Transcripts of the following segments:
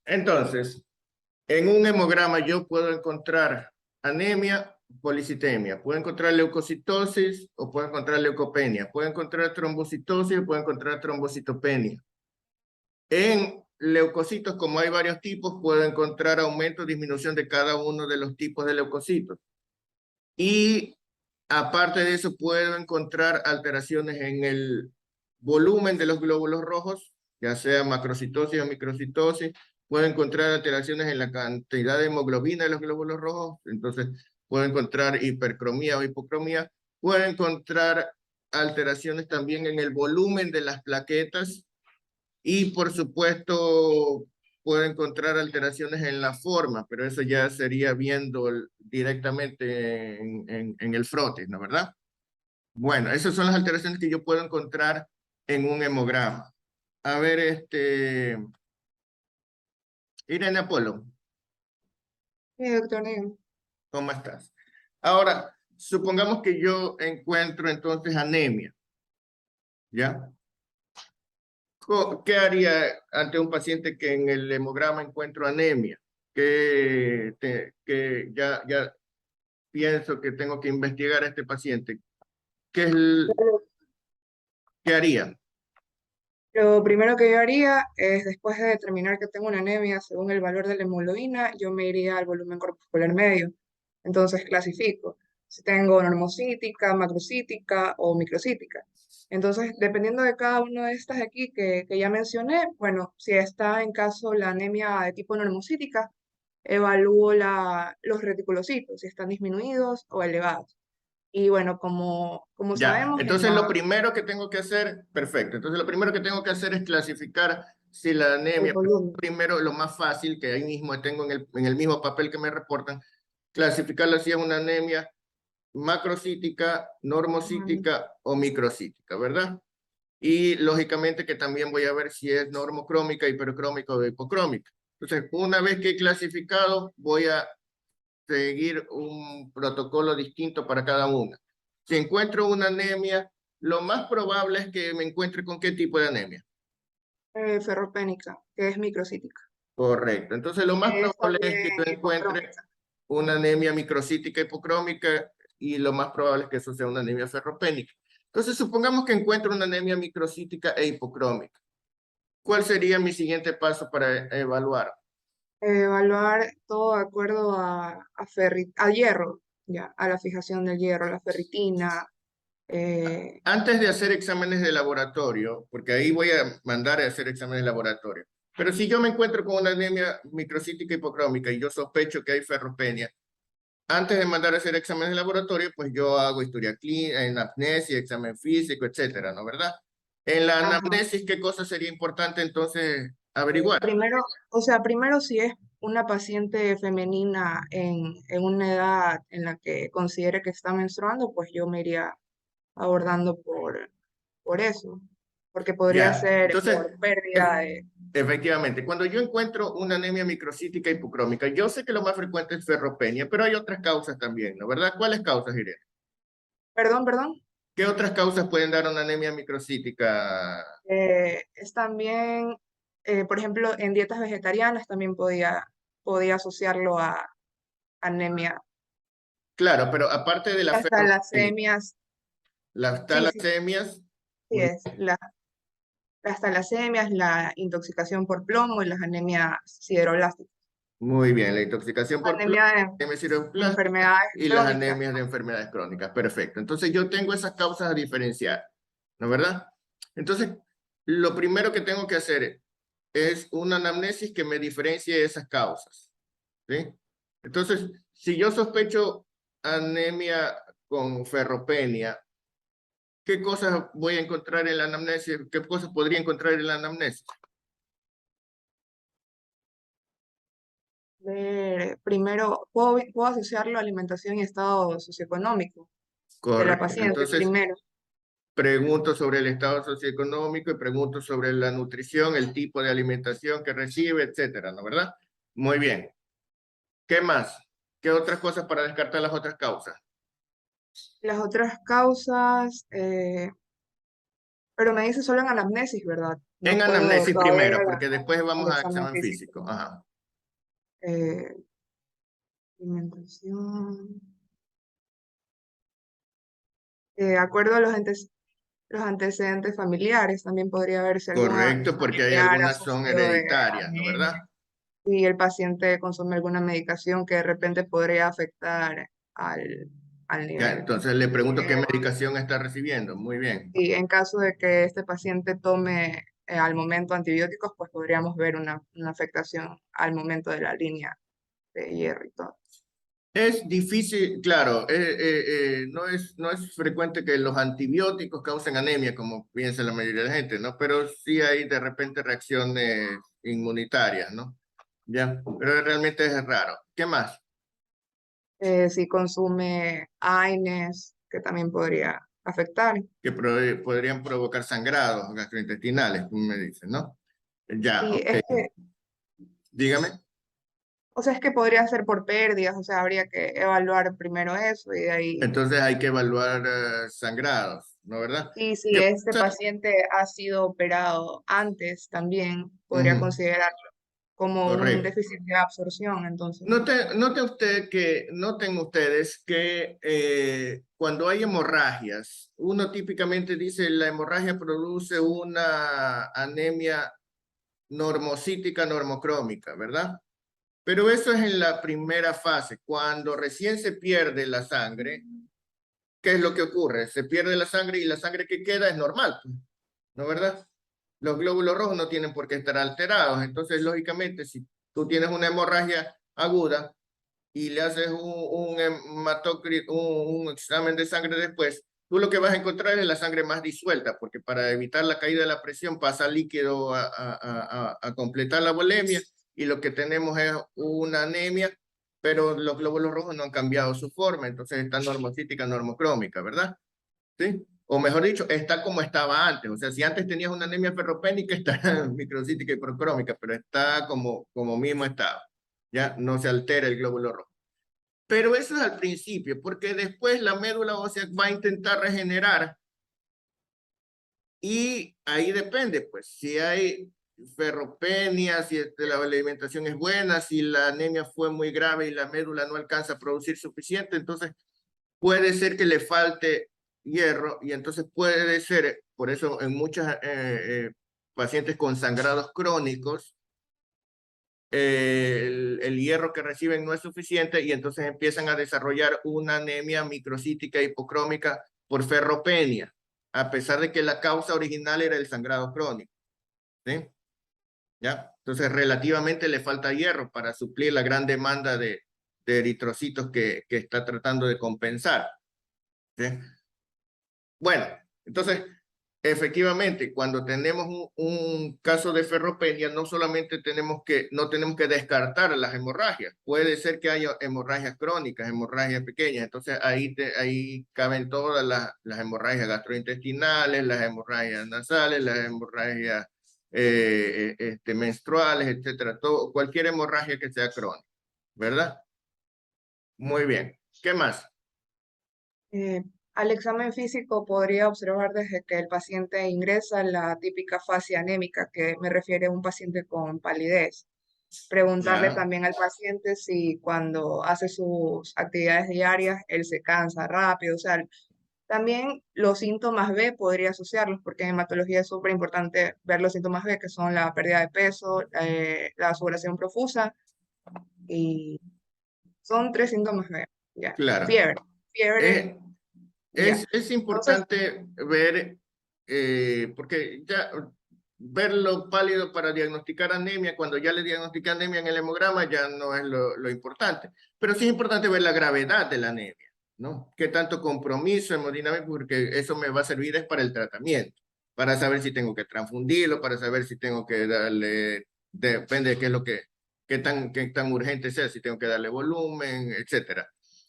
Entonces, en un hemograma yo puedo encontrar anemia, policitemia, puedo encontrar leucocitosis o puedo encontrar leucopenia, puedo encontrar trombocitosis o puedo encontrar trombocitopenia. En leucocitos, como hay varios tipos, puedo encontrar aumento o disminución de cada uno de los tipos de leucocitos. Y aparte de eso, puedo encontrar alteraciones en el volumen de los glóbulos rojos, ya sea macrocitosis o microcitosis. Puedo encontrar alteraciones en la cantidad de hemoglobina de los glóbulos rojos, entonces puedo encontrar hipercromía o hipocromía. Puedo encontrar alteraciones también en el volumen de las plaquetas y, por supuesto, puedo encontrar alteraciones en la forma, pero eso ya sería viendo directamente en el frotis, ¿no verdad? Bueno, esas son las alteraciones que yo puedo encontrar en un hemograma. A ver, Irene Apolo, Sí, doctor, dígame. ¿cómo estás? Ahora, supongamos que yo encuentro entonces anemia, ¿ya? ¿Qué haría ante un paciente que en el hemograma encuentro anemia? Que ya pienso que tengo que investigar a este paciente. ¿Qué haría? Lo primero que yo haría es, después de determinar que tengo una anemia según el valor de la hemoglobina, yo me iría al volumen corpuscular medio. Entonces clasifico si tengo normocítica, macrocítica o microcítica. Entonces, dependiendo de cada una de estas aquí que ya mencioné, bueno, si está en caso la anemia de tipo normocítica, evalúo los reticulocitos, si están disminuidos o elevados. Y bueno, como Ya, sabemos, entonces lo primero que tengo que hacer, perfecto, entonces lo primero que tengo que hacer es clasificar si la el anemia, volumen. primero lo más fácil, que ahí mismo tengo en el mismo papel que me reportan, clasificarla si es una anemia macrocítica, normocítica o microcítica, ¿verdad? Y lógicamente que también voy a ver si es normocrómica, hipercrómica o hipocrómica. Entonces, una vez que he clasificado, voy a seguir un protocolo distinto para cada una. Si encuentro una anemia, lo más probable es que me encuentre con qué tipo de anemia. Ferropénica, que es microcítica. Correcto. Entonces, lo más Es probable es que también yo encuentre hipocrómica. una anemia microcítica hipocrómica y lo más probable es que eso sea una anemia ferropénica. Entonces, supongamos que encuentro una anemia microcítica e hipocrómica. ¿Cuál sería mi siguiente paso para evaluar? Evaluar todo de acuerdo a hierro, ya, a la fijación del hierro, la ferritina. Antes de hacer exámenes de laboratorio, porque ahí voy a mandar a hacer exámenes de laboratorio, pero si yo me encuentro con una anemia microcítica hipocrómica y yo sospecho que hay ferropenia, antes de mandar a hacer exámenes de laboratorio, pues yo hago historia clínica, anamnesis, examen físico, etcétera, ¿no verdad? En la Ajá. anamnesis, ¿qué cosa sería importante entonces averiguar? Primero, o sea, primero si es una paciente femenina en una edad en la que considere que está menstruando, pues yo me iría abordando por eso, porque podría Ya, ser entonces, por pérdida ef- de... efectivamente, cuando yo encuentro una anemia microcítica hipocrómica, yo sé que lo más frecuente es ferropenia, pero hay otras causas también, ¿no verdad? ¿Cuáles causas, Irene? Perdón, perdón. ¿Qué otras causas pueden dar una anemia microcítica? Es también, por ejemplo, en dietas vegetarianas también podía asociarlo a anemia. Claro, pero aparte de la Las ferropenia, talasemias, las sí, sí, talasemias, sí es. Las talasemias, la intoxicación por plomo y las anemias sideroblásticas. muy bien, la intoxicación por plomo, Anemia anemia de sideroplástica enfermedades y las crónicas. anemias de enfermedades crónicas. Perfecto. Entonces yo tengo esas causas a diferenciar, ¿no verdad? Entonces, lo primero que tengo que hacer es una anamnesis que me diferencie esas causas, ¿sí? Entonces, si yo sospecho anemia con ferropenia, ¿qué cosas voy a encontrar en la anamnesis? ¿Qué cosas podría encontrar en la anamnesis? Primero, puedo asociarlo a alimentación y estado socioeconómico de la Correcto. paciente Entonces, primero. pregunto sobre el estado socioeconómico y pregunto sobre la nutrición, el tipo de alimentación que recibe, etcétera, ¿no verdad? Muy bien. ¿Qué más? ¿Qué otras cosas para descartar las otras causas? Las otras causas, pero me dice solo en anamnesis, ¿verdad? No En puedo anamnesis todavía ir primero, porque después al vamos a examen examen físico. físico. Ajá. Eh, Alimentación. De acuerdo a los antecedentes familiares, también podría verse algún Correcto, porque hay familiar algunas son asociado de hereditarias, ¿no verdad? anemia. Si el paciente consume alguna medicación que de repente podría afectar al Ya, nivel. entonces le pregunto qué Eh, medicación está recibiendo. Muy bien. y en caso de que este paciente tome al momento antibióticos, pues podríamos ver una afectación al momento de la línea de hierro y todo. Es difícil, claro, no es frecuente que los antibióticos causen anemia, como piensa la mayoría de la gente, ¿no? Pero sí hay de repente reacciones inmunitarias, ¿no? Ya, pero realmente es raro. ¿Qué más? Si consume AINES, que también podría afectar. Que podrían provocar sangrados gastrointestinales, como me dicen, ¿no? Ya, Sí, ok. Dígame. o sea, es que podría ser por pérdidas, o sea, habría que evaluar primero eso y de ahí. Entonces hay que evaluar sangrados, ¿no verdad? Y si ¿Qué este pasa? paciente ha sido operado antes, también podría Ujú, considerarlo como un correcto. déficit de absorción, entonces. Noten ustedes que cuando hay hemorragias, uno típicamente dice la hemorragia produce una anemia normocítica normocrómica, ¿verdad? Pero eso es en la primera fase, cuando recién se pierde la sangre. ¿Qué es lo que ocurre? Se pierde la sangre y la sangre que queda es normal, pues, ¿no verdad? Los glóbulos rojos no tienen por qué estar alterados, entonces lógicamente si tú tienes una hemorragia aguda y le haces un examen de sangre después, tú lo que vas a encontrar es la sangre más disuelta, porque para evitar la caída de la presión pasa líquido a completar la volemia y lo que tenemos es una anemia, pero los glóbulos rojos no han cambiado su forma, entonces está normocítica, normocrómica, ¿verdad? ¿Sí? O mejor dicho, está como estaba antes. O sea, si antes tenías una anemia ferropénica, está microcítica y procrómica, pero está como mismo estaba. Ya no se altera el glóbulo rojo. Pero eso es al principio, porque después la médula ósea va a intentar regenerar y ahí depende, pues, si hay ferropenia, si la alimentación es buena, si la anemia fue muy grave y la médula no alcanza a producir suficiente, entonces puede ser que le falte hierro y entonces puede ser, por eso en muchos pacientes con sangrados crónicos, el hierro que reciben no es suficiente y entonces empiezan a desarrollar una anemia microcítica hipocrómica por ferropenia, a pesar de que la causa original era el sangrado crónico. ¿Sí? ¿Ya? Entonces relativamente le falta hierro para suplir la gran demanda de eritrocitos que está tratando de compensar. ¿Sí? Bueno, entonces, efectivamente, cuando tenemos un caso de ferropenia, no solamente no tenemos que descartar las hemorragias, puede ser que haya hemorragias crónicas, hemorragias pequeñas, entonces ahí caben todas las hemorragias gastrointestinales, las hemorragias nasales, las hemorragias menstruales, etcétera, cualquier hemorragia que sea crónica, ¿verdad? Muy bien. ¿Qué más? Eh, Al examen físico podría observar desde que el paciente ingresa la típica fase anémica, que me refiere a un paciente con palidez. Preguntarle Ya, también al paciente si cuando hace sus actividades diarias él se cansa rápido, o sea, también los síntomas B podría asociarlos, porque en hematología es súper importante ver los síntomas B, que son la pérdida de peso, la sudoración profusa, y son tres síntomas B, ya. claro. Fiebre, Eh, ya. Es Entonces, importante ver, porque ya verlo pálido para diagnosticar anemia, cuando ya le diagnostiqué anemia en el hemograma, ya no es lo importante. Pero sí es importante ver la gravedad de la anemia, ¿no? ¿Qué tanto compromiso hemodinámico? Porque eso me va a servir es para el tratamiento, para saber si tengo que transfundirlo, para saber si tengo que darle, depende de qué es lo que, qué tan urgente sea, si tengo que darle volumen, etcétera.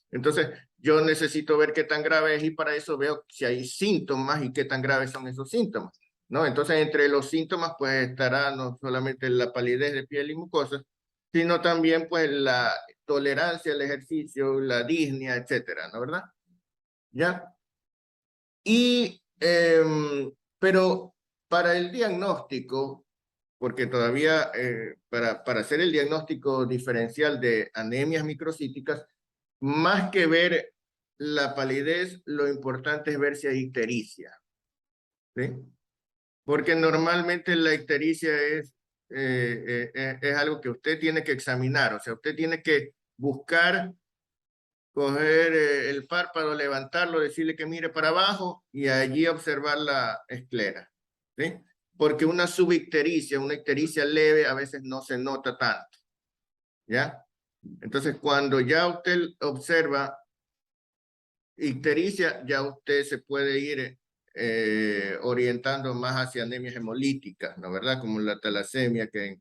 Entonces, yo necesito ver qué tan grave es y para eso veo si hay síntomas y qué tan graves son esos síntomas, ¿no? Entonces, entre los síntomas, pues estará no solamente la palidez de piel y mucosas, sino también, pues, la tolerancia al ejercicio, la disnea, etcétera, ¿no? ¿Verdad? ¿Ya? Y, pero Para el diagnóstico, porque todavía para hacer el diagnóstico diferencial de anemias microcíticas, más que ver la palidez, lo importante es ver si hay ictericia, ¿sí? Porque normalmente la ictericia es algo que usted tiene que examinar, o sea, usted tiene que buscar, coger el párpado, levantarlo, decirle que mire para abajo y allí observar la esclera, ¿sí? Porque una subictericia, una ictericia leve a veces no se nota tanto, ¿ya? Entonces, cuando ya usted observa ictericia, ya usted se puede ir orientando más hacia anemias hemolíticas, ¿no? ¿Verdad? Como la talasemia, que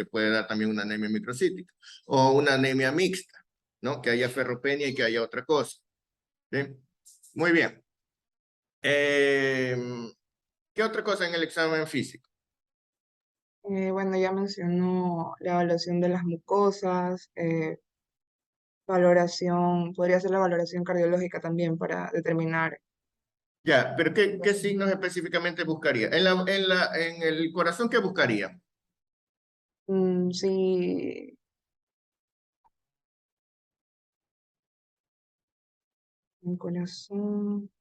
puede dar también una anemia microcítica, o una anemia mixta, ¿no? Que haya ferropenia y que haya otra cosa, ¿sí? Muy bien. ¿Qué otra cosa en el examen físico? Bueno, ya mencionó la evaluación de las mucosas, valoración, podría ser la valoración cardiológica también para determinar. Ya, pero ¿qué signos específicamente buscaría? En el corazón, ¿qué buscaría? Sí, el corazón,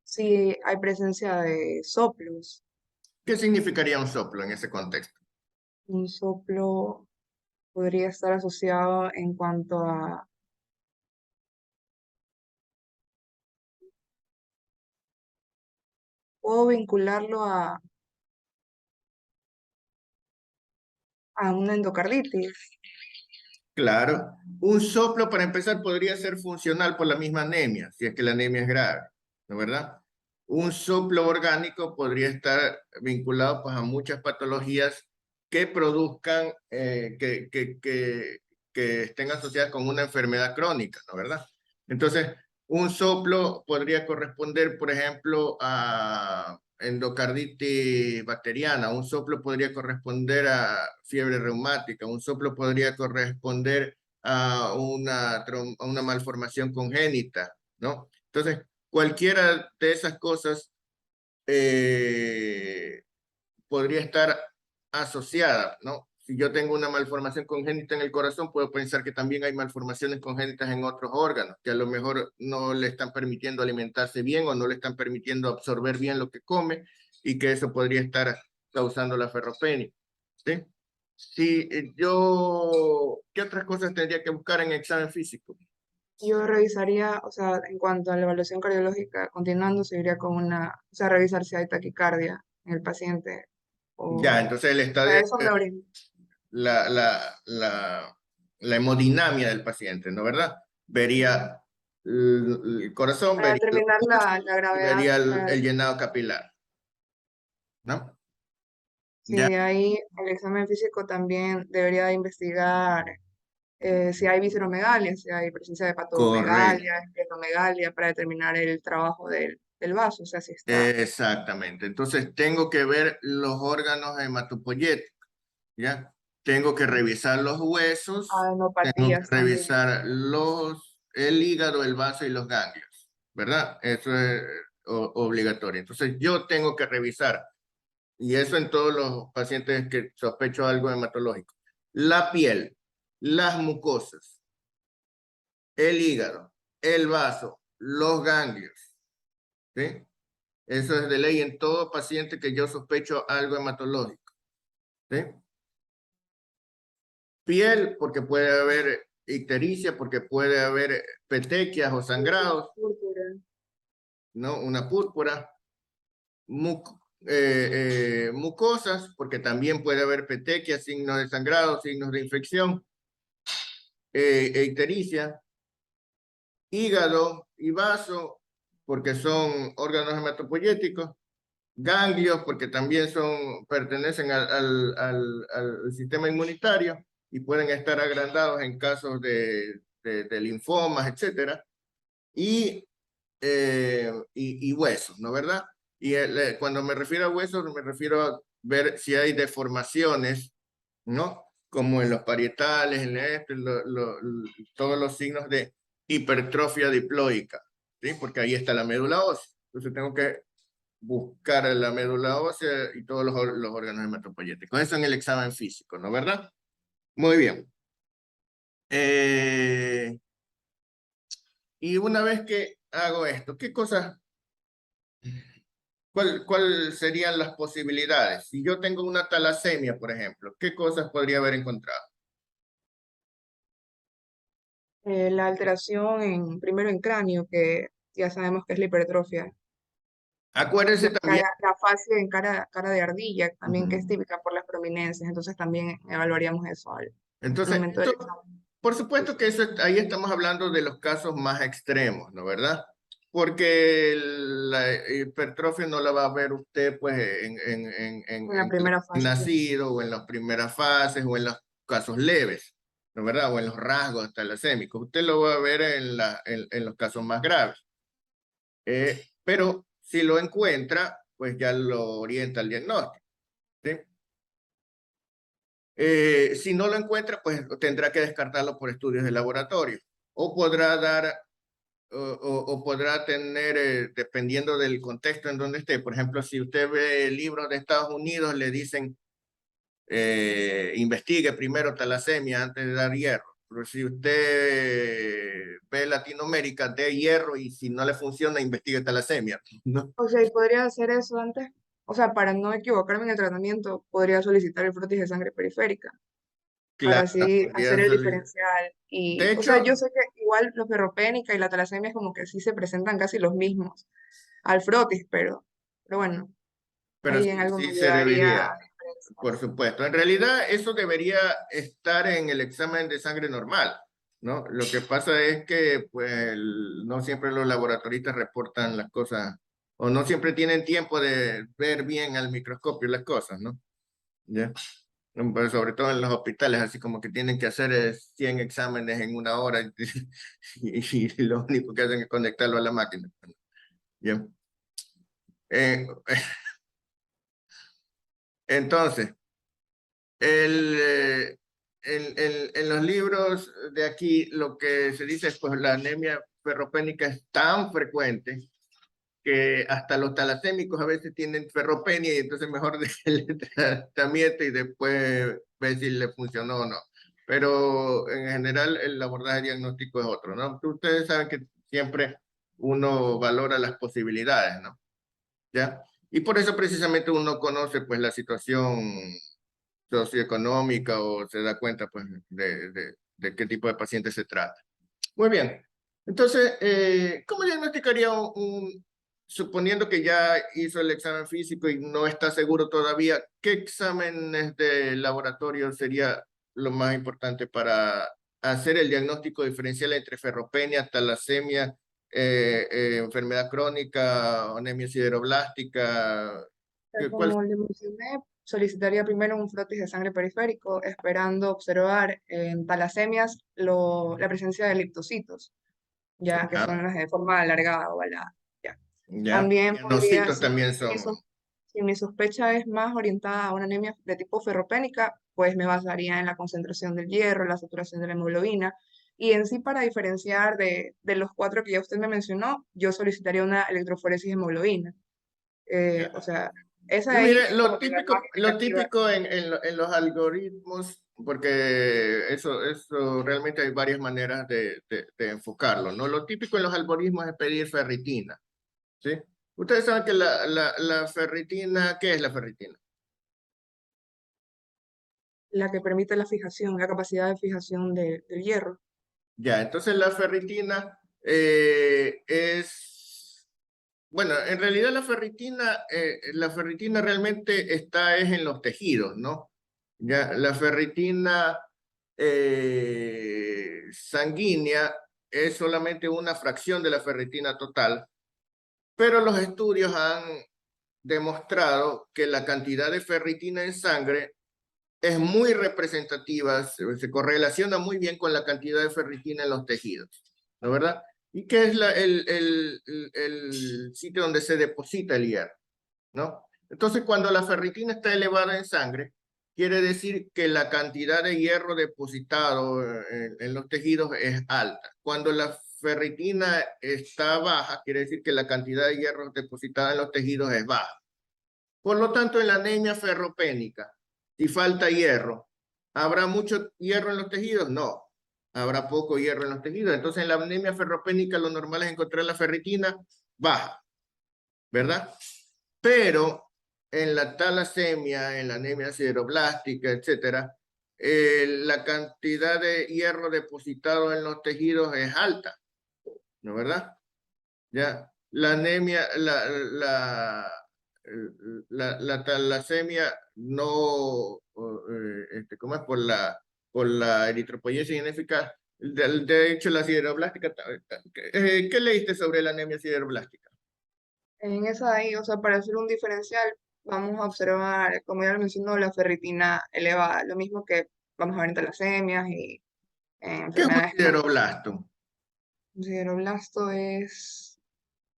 sí hay presencia de soplos. ¿Qué significaría un soplo en ese contexto? Un soplo podría estar asociado en cuanto a, puedo vincularlo a una endocarditis. Claro, un soplo para empezar podría ser funcional por la misma anemia, si es que la anemia es grave, ¿no es verdad? Un soplo orgánico podría estar vinculado pues, a muchas patologías que produzcan, que estén asociadas con una enfermedad crónica, ¿no es verdad? Entonces, un soplo podría corresponder, por ejemplo, a endocarditis bacteriana, un soplo podría corresponder a fiebre reumática, un soplo podría corresponder a una malformación congénita, ¿no? Entonces, cualquiera de esas cosas eh, podría estar asociada, ¿no? Si yo tengo una malformación congénita en el corazón, puedo pensar que también hay malformaciones congénitas en otros órganos, que a lo mejor no le están permitiendo alimentarse bien o no le están permitiendo absorber bien lo que come y que eso podría estar causando la ferropenia, ¿sí? Si ¿qué otras cosas tendría que buscar en examen físico? Yo revisaría, o sea, en cuanto a la evaluación cardiológica, continuando, seguiría con una, o sea, revisar si hay taquicardia en el paciente. Ya, O entonces el a estadio, eso me oriento, la, la, la, la hemodinamia del paciente, ¿no verdad? Vería el corazón, para vería los determinar pulsos la y gravedad, vería el llenado capilar, ¿no? si Ya, de ahí el examen físico también debería de investigar si hay visceromegalia, si hay presencia de hepatomegalia, correcto. esplenomegalia, para determinar el trabajo del vaso, o sea, si está Exactamente. Entonces tengo que ver los órganos hematopoyéticos, ¿ya? Tengo que revisar los huesos, tengo que adenopatías también. revisar el hígado, el vaso y los ganglios, ¿verdad? Eso es obligatorio. Entonces yo tengo que revisar, y eso en todos los pacientes que sospecho algo hematológico, la piel, las mucosas, el hígado, el vaso, los ganglios, ¿sí? Eso es de ley en todo paciente que yo sospecho algo hematológico, ¿sí? Piel, porque puede haber ictericia, porque puede haber petequias o sangrados, Púrpura. ¿no? Una púrpura. Mucosas, porque también puede haber petequias, signos de sangrado, signos de infección, ictericia. Hígado y vaso, porque son órganos hematopoyéticos. Ganglios, porque también pertenecen al sistema inmunitario y pueden estar agrandados en casos de linfomas, etcétera. Y huesos, ¿no verdad? Cuando me refiero a huesos, me refiero a ver si hay deformaciones, ¿no? Como en los parietales, todos los signos de hipertrofia diploica, ¿sí? Porque ahí está la médula ósea. Entonces tengo que buscar la médula ósea y todos los órganos hematopoyéticos. Eso en el examen físico, ¿no? ¿Verdad? Muy bien. Y una vez que hago esto, ¿cuál serían las posibilidades? Si yo tengo una talasemia, por ejemplo, ¿qué cosas podría haber encontrado? La alteración primero en cráneo, que ya sabemos que es la hipertrofia. Acuérdense también. La fascia en cara de ardilla, también que es Ujú. típica por las prominencias. Entonces también evaluaríamos eso al Entonces, momento del examen por supuesto que físico. ahí estamos hablando de los casos más extremos, ¿no? ¿Verdad? Porque la hipertrofia no la va a ver usted pues En la en el primera fase, sí. nacido o en las primeras fases o en los casos leves, ¿no? ¿Verdad? O en los rasgos talasémicos. Usted lo va a ver en los casos más graves. Pero si lo encuentra, pues ya lo orienta al diagnóstico, ¿sí? Si no lo encuentra, pues tendrá que descartarlo por estudios de laboratorio. O podrá dar, o podrá tener, dependiendo del contexto en donde esté. Por ejemplo, si usted ve libros de Estados Unidos, le dicen, investigue primero talasemia antes de dar hierro. Pero si usted ve Latinoamérica, dé hierro y si no le funciona, investigue talasemia, ¿no? O sea, y podría hacer eso antes. O sea, para no equivocarme en el tratamiento, podría solicitar el frotis de sangre periférica para Claro, así podría hacer el salir. diferencial. De Y, o sea, yo hecho, sé que igual la ferropénica y la talasemia es como que sí se presentan casi los mismos al frotis, pero bueno, pero ahí en sí, algo me sí se ayudaría a debería. Por diferenciar. supuesto. En realidad, eso debería estar en el examen de sangre normal, ¿no? Lo que pasa es que, pues, no siempre los laboratoristas reportan las cosas, o no siempre tienen tiempo de ver bien al microscopio las cosas, ¿no? ¿Ya? Pues, sobre todo en los hospitales, así como que tienen que hacer 100 exámenes en una hora y lo único que hacen es conectarlo a la máquina. ¿Ya? Eh, entonces, El, en los libros de aquí lo que se dice es pues la anemia ferropénica es tan frecuente que hasta los talasémicos a veces tienen ferropenia y entonces mejor el tratamiento y después ver si le funcionó o no. Pero en general el abordaje diagnóstico es otro, ¿no? Ustedes saben que siempre uno valora las posibilidades, ¿no? ¿Ya? Y por eso precisamente uno conoce pues la situación socioeconómica o se da cuenta pues de qué tipo de paciente se trata. Muy bien. Entonces, ¿cómo diagnosticaría suponiendo que ya hizo el examen físico y no está seguro todavía, qué exámenes de laboratorio sería lo más importante para hacer el diagnóstico diferencial entre ferropenia, talasemia, enfermedad crónica, anemia sideroblástica? ¿Cuál? Como le mencioné, solicitaría primero un frotis de sangre periférico, esperando observar en talasemias la presencia de liptocitos, ya que son Ya, las de forma alargada o ovalada. Ya. ya. También podría, Pianocitos también son. si mi sospecha es más orientada a una anemia de tipo ferropénica, pues me basaría en la concentración del hierro, la saturación de la hemoglobina. Y en sí, para diferenciar de los cuatro que ya usted me mencionó, yo solicitaría una electroforesis de hemoglobina. O sea, esa de ahí Mire, es como que la más lo indicativa. típico en los algoritmos, porque eso realmente hay varias maneras de enfocarlo, ¿no? Lo típico en los algoritmos es pedir ferritina, ¿sí? Ustedes saben que la ferritina, ¿qué es la ferritina? La que permite la fijación, la capacidad de fijación del hierro. Ya, entonces la ferritina es, bueno, en realidad la ferritina realmente está es en los tejidos, ¿no? Ya, la ferritina sanguínea es solamente una fracción de la ferritina total, pero los estudios han demostrado que la cantidad de ferritina en sangre es muy representativa, se correlaciona muy bien con la cantidad de ferritina en los tejidos, ¿no verdad? ¿Y qué es el sitio donde se deposita el hierro? ¿No? Entonces, cuando la ferritina está elevada en sangre, quiere decir que la cantidad de hierro depositado en los tejidos es alta. Cuando la ferritina está baja, quiere decir que la cantidad de hierro depositada en los tejidos es baja. Por lo tanto, en la anemia ferropénica, si falta hierro, ¿habrá mucho hierro en los tejidos? No, habrá poco hierro en los tejidos. Entonces, en la anemia ferropénica lo normal es encontrar la ferritina baja, ¿verdad? Pero en la talasemia, en la anemia sideroblástica, etcétera, la cantidad de hierro depositado en los tejidos es alta, ¿no verdad? Ya, la anemia, la talasemia no, ¿cómo es? Por la eritropoyesis ineficaz. De hecho, la sideroblástica, ¿qué leíste sobre la anemia sideroblástica? En esa de ahí, o sea, para hacer un diferencial, vamos a observar, como ya lo mencionó, la ferritina elevada, lo mismo que vamos a ver en talasemias y ¿Qué es un enfermedades como sideroblasto? el sideroblasto es...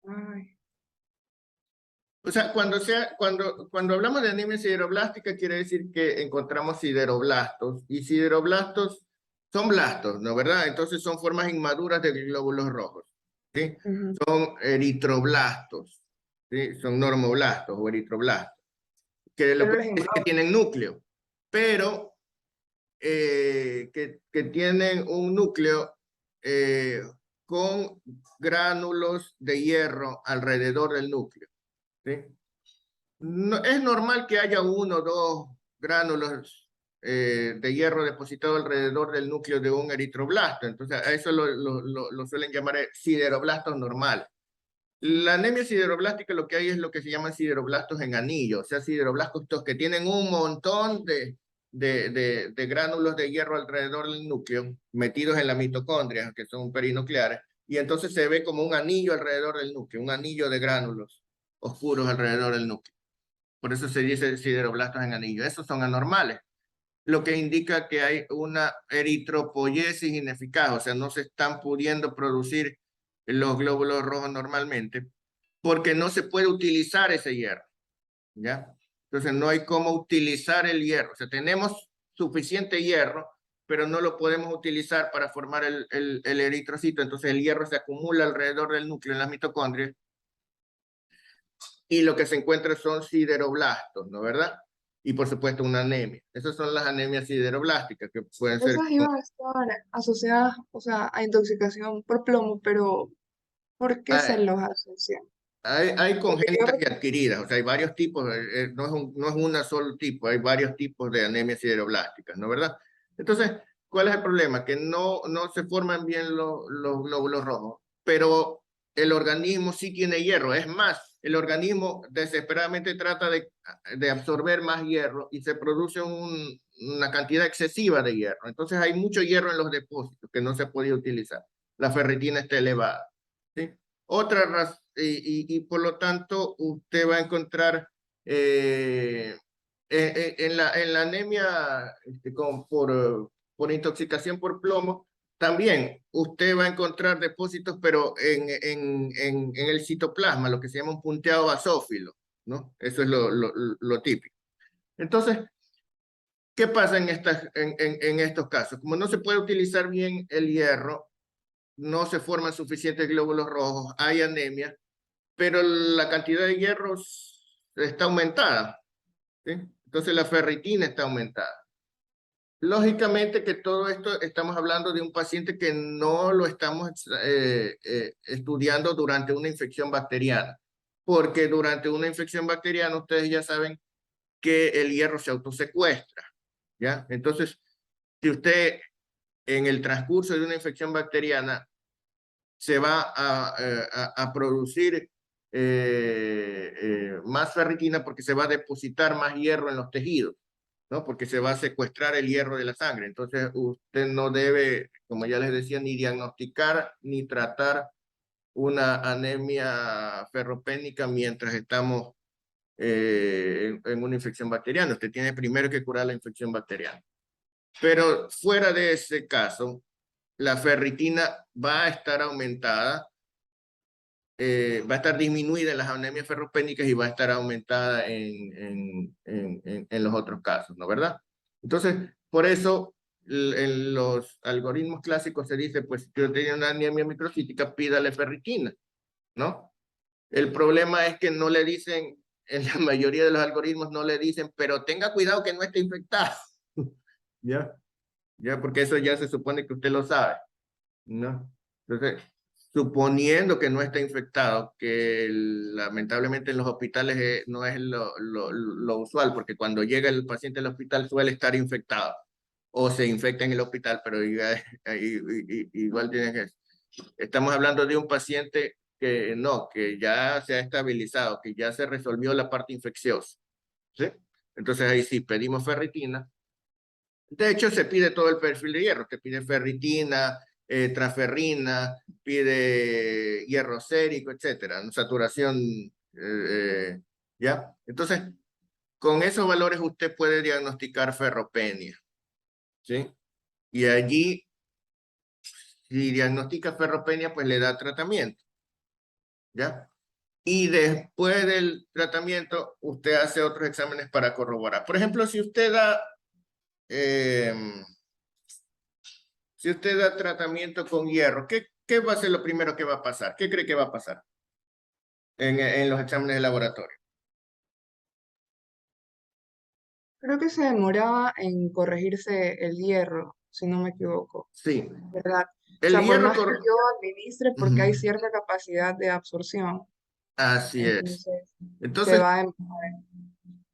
Ay, O sea, cuando hablamos de anemia sideroblástica, quiere decir que encontramos sideroblastos, y sideroblastos son blastos, ¿no verdad? Entonces son formas inmaduras de glóbulos rojos, ¿sí? ujú. Son eritroblastos, ¿sí? Son normoblastos o eritroblastos, que lo que Células es que inmaduras. tienen núcleo, pero que tienen un núcleo eh, con gránulos de hierro alrededor del núcleo, ¿sí? No, es normal que haya uno o dos gránulos de hierro depositado alrededor del núcleo de un eritroblasto. Entonces, a eso lo suelen llamar sideroblastos normales. La anemia sideroblástica lo que hay es lo que se llaman sideroblastos en anillo, o sea, sideroblastos que tienen un montón de gránulos de hierro alrededor del núcleo, metidos en la mitocondria, que son perinucleares, y entonces se ve como un anillo alrededor del núcleo, un anillo de gránulos oscuros alrededor del núcleo. Por eso se dice sideroblastos en anillo. Esos son anormales, lo que indica que hay una eritropoyesis ineficaz, o sea, no se están pudiendo producir los glóbulos rojos normalmente, porque no se puede utilizar ese hierro, ¿ya? Entonces no hay cómo utilizar el hierro, o sea, tenemos suficiente hierro, pero no lo podemos utilizar para formar el eritrocito, entonces el hierro se acumula alrededor del núcleo en las mitocondrias, y lo que se encuentra son sideroblastos, ¿no verdad? Y por supuesto una anemia. Esas son las anemias sideroblásticas que pueden ser... Esas iban a estar asociadas, o sea, a intoxicación por plomo, pero ¿por qué se Hay, los asocian? hay Porque yo, congénitas y adquiridas, o sea, hay varios tipos, no es una solo tipo, hay varios tipos de anemias sideroblásticas, ¿no verdad? Entonces, ¿cuál es el problema? Que no se forman bien los glóbulos rojos, pero el organismo sí tiene hierro, es más, el organismo desesperadamente trata de absorber más hierro y se produce una cantidad excesiva de hierro. Entonces hay mucho hierro en los depósitos que no se puede utilizar. La ferritina está elevada, ¿sí? Otra razón, y por lo tanto usted va a encontrar en la anemia por intoxicación por plomo, también usted va a encontrar depósitos, pero en el citoplasma, lo que se llama un punteado basófilo, ¿no? Eso es lo típico. Entonces, ¿qué pasa en estos casos? Como no se puede utilizar bien el hierro, no se forman suficientes glóbulos rojos, hay anemia, pero la cantidad de hierro está aumentada, ¿sí? Entonces la ferritina está aumentada. Lógicamente que todo esto estamos hablando de un paciente que no lo estamos estudiando durante una infección bacteriana, porque durante una infección bacteriana ustedes ya saben que el hierro se autosecuestra, ¿ya? Entonces, si usted en el transcurso de una infección bacteriana se va a producir más ferritina porque se va a depositar más hierro en los tejidos, ¿no? Porque se va a secuestrar el hierro de la sangre. Entonces, usted no debe, como ya les decía, ni diagnosticar ni tratar una anemia ferropénica mientras estamos en una infección bacteriana. Usted tiene primero que curar la infección bacteriana. Pero fuera de ese caso, la ferritina va a estar aumentada, va a estar disminuida en las anemias ferropénicas y va a estar aumentada en los otros casos, ¿no verdad? Entonces, por eso en los algoritmos clásicos se dice, pues si usted tiene una anemia microcítica, pídale ferritina, ¿no? El problema es que no le dicen, en la mayoría de los algoritmos no le dicen, pero tenga cuidado que no esté infectado. ¿Ya? Ya, porque eso ya se supone que usted lo sabe, ¿no? Entonces, suponiendo que no está infectado, que lamentablemente en los hospitales no es lo usual, porque cuando llega el paciente al hospital suele estar infectado, o se infecta en el hospital, pero igual tiene que... Estamos hablando de un paciente que no, que ya se ha estabilizado, que ya se resolvió la parte infecciosa, ¿sí? Entonces ahí sí, pedimos ferritina. De hecho, se pide todo el perfil de hierro, te pide ferritina, transferrina, pide hierro sérico, etcétera, saturación, ¿ya? Entonces, con esos valores usted puede diagnosticar ferropenia, ¿sí? Y allí, si diagnostica ferropenia, pues le da tratamiento, ¿ya? Y después del tratamiento, usted hace otros exámenes para corroborar. Por ejemplo, si usted da... si usted da tratamiento con hierro, ¿qué va a ser lo primero que va a pasar? ¿Qué cree que va a pasar en los exámenes de laboratorio? Creo que se demoraba en corregirse el hierro, si no me equivoco, Sí, ¿verdad? O el sea, por hierro... más que yo administre, porque hay Ujú. cierta capacidad de absorción, Así es. entonces se Entonces, va a...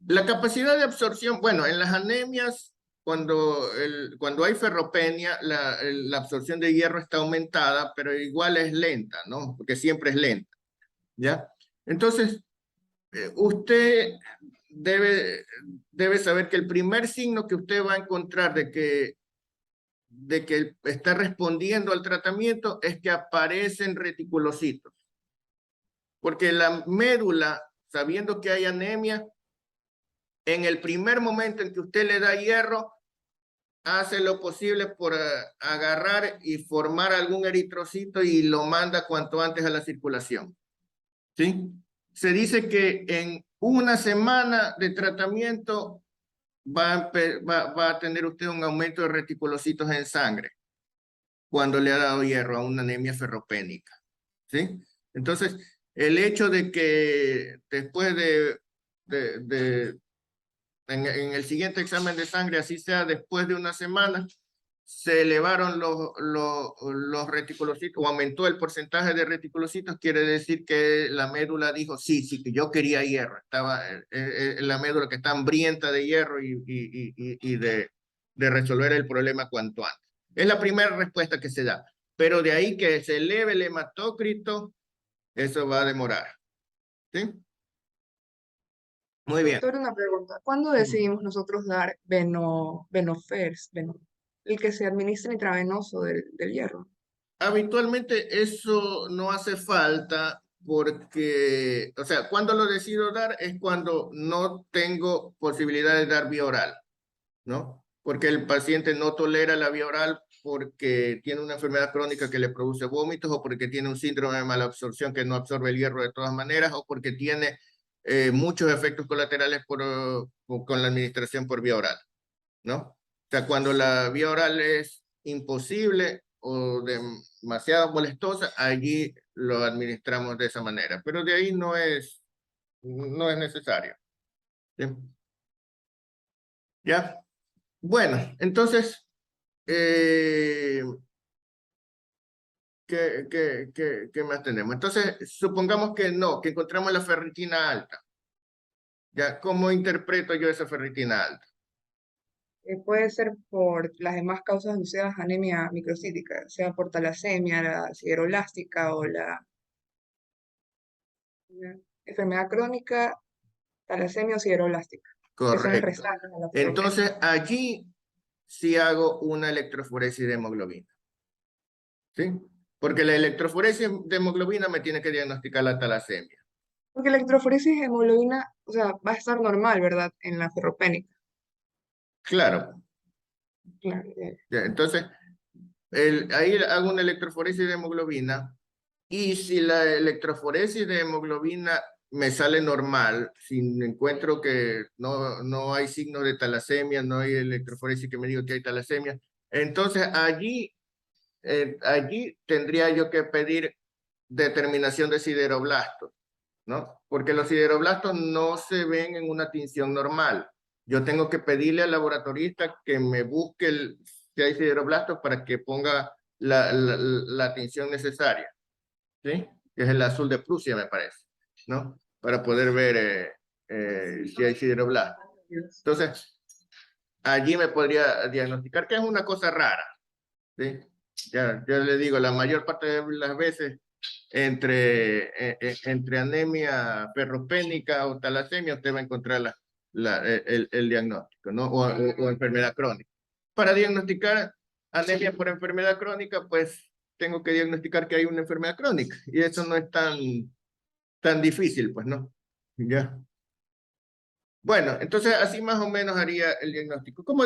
la capacidad de absorción, bueno, en las anemias, cuando hay ferropenia, la absorción de hierro está aumentada, pero igual es lenta, ¿no? Porque siempre es lenta, ¿ya? Entonces, usted debe saber que el primer signo que usted va a encontrar de que está respondiendo al tratamiento es que aparecen reticulocitos. Porque la médula, sabiendo que hay anemia, en el primer momento en que usted le da hierro, hace lo posible por agarrar y formar algún eritrocito y lo manda cuanto antes a la circulación. ¿Sí? Se dice que en una semana de tratamiento va a tener usted un aumento de reticulocitos en sangre cuando le ha dado hierro a una anemia ferropénica, ¿sí? Entonces, el hecho de que después de en el siguiente examen de sangre, así sea después de una semana, se elevaron los reticulocitos, o aumentó el porcentaje de reticulocitos, quiere decir que la médula dijo, sí, sí, que yo quería hierro, estaba la médula que está hambrienta de hierro y de resolver el problema cuanto antes. Es la primera respuesta que se da, pero de ahí que se eleve el hematócrito, eso va a demorar, ¿sí? Muy bien. Doctor, una pregunta. ¿Cuándo decidimos nosotros dar Venofers, el que se administra intravenoso del hierro? Habitualmente eso no hace falta porque, o sea, cuando lo decido dar es cuando no tengo posibilidad de dar vía oral, ¿no? Porque el paciente no tolera la vía oral porque tiene una enfermedad crónica que le produce vómitos o porque tiene un síndrome de malabsorción que no absorbe el hierro de todas maneras o porque tiene muchos efectos colaterales con la administración por vía oral, ¿no? O sea, cuando la vía oral es imposible o demasiado molestosa, allí lo administramos de esa manera, pero de ahí no es necesario. ¿Sí? ¿Ya? Bueno, entonces, eh, ¿qué más tenemos? Entonces, supongamos que no, que encontramos la ferritina alta. ¿Ya? ¿Cómo interpreto yo esa ferritina alta? Puede ser por las demás causas asociadas a anemia microcítica, sea por talasemia, la siderolástica o la enfermedad crónica, talasemia o siderolástica, que son las Correcto. restantes de la ferropenia. Entonces, allí sí hago una electroforesis de hemoglobina. ¿Sí? Porque la electroforesis de hemoglobina me tiene que diagnosticar la talasemia. Porque la electroforesis de hemoglobina, o sea, va a estar normal, ¿verdad? En la ferropénica. Claro. Claro, Ya, entonces, ahí hago una electroforesis de hemoglobina y si la electroforesis de hemoglobina me sale normal, si encuentro que no hay signo de talasemia, no hay electroforesis que me diga que hay talasemia, Entonces, allí tendría yo que pedir determinación de sideroblastos, ¿no? Porque los sideroblastos no se ven en una tinción normal. Yo tengo que pedirle al laboratorista que me busque si hay sideroblastos para que ponga la tinción necesaria, ¿sí? Que es el azul de Prusia, me parece, ¿no? Para poder ver si hay sideroblastos. Entonces, allí me podría diagnosticar, que es una cosa rara, ¿sí? Ya le digo, la mayor parte de las veces entre anemia ferropénica o talasemia, usted va a encontrar el diagnóstico, ¿no? O enfermedad crónica. Para diagnosticar anemia por enfermedad crónica, pues tengo que diagnosticar que hay una enfermedad crónica. Y eso no es tan difícil, pues, ¿no? Ya. Bueno, entonces así más o menos haría el diagnóstico. ¿Cómo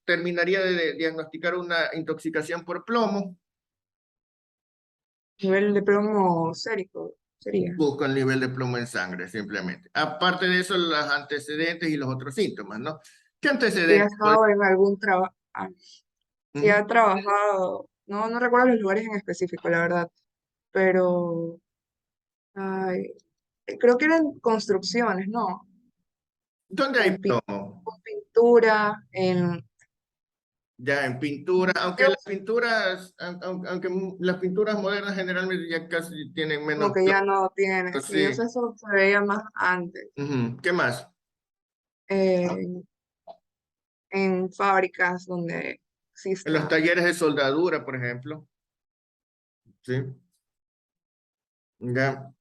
terminaría de diagnosticar una intoxicación por plomo? Nivel de plomo sérico sería. Busco el nivel de plomo en sangre, simplemente. Aparte de eso, los antecedentes y los otros síntomas, ¿no? ¿Qué Si ha antecedentes? estado en algún trabajo, si Ujú. ha trabajado, no recuerdo los lugares en específico, la verdad, pero ay, creo que eran construcciones, ¿no? ¿Dónde hay Con, plomo? con pintura, en Ya en pintura, aunque las Dios, pinturas, aunque las pinturas modernas generalmente ya casi tienen como menos que ya plomo, no tiene, sí, sí. eso se veía más antes, Ujú. ¿Qué más? eh, en fábricas donde En los exista. talleres de soldadura, por ejemplo, ¿sí? Ya.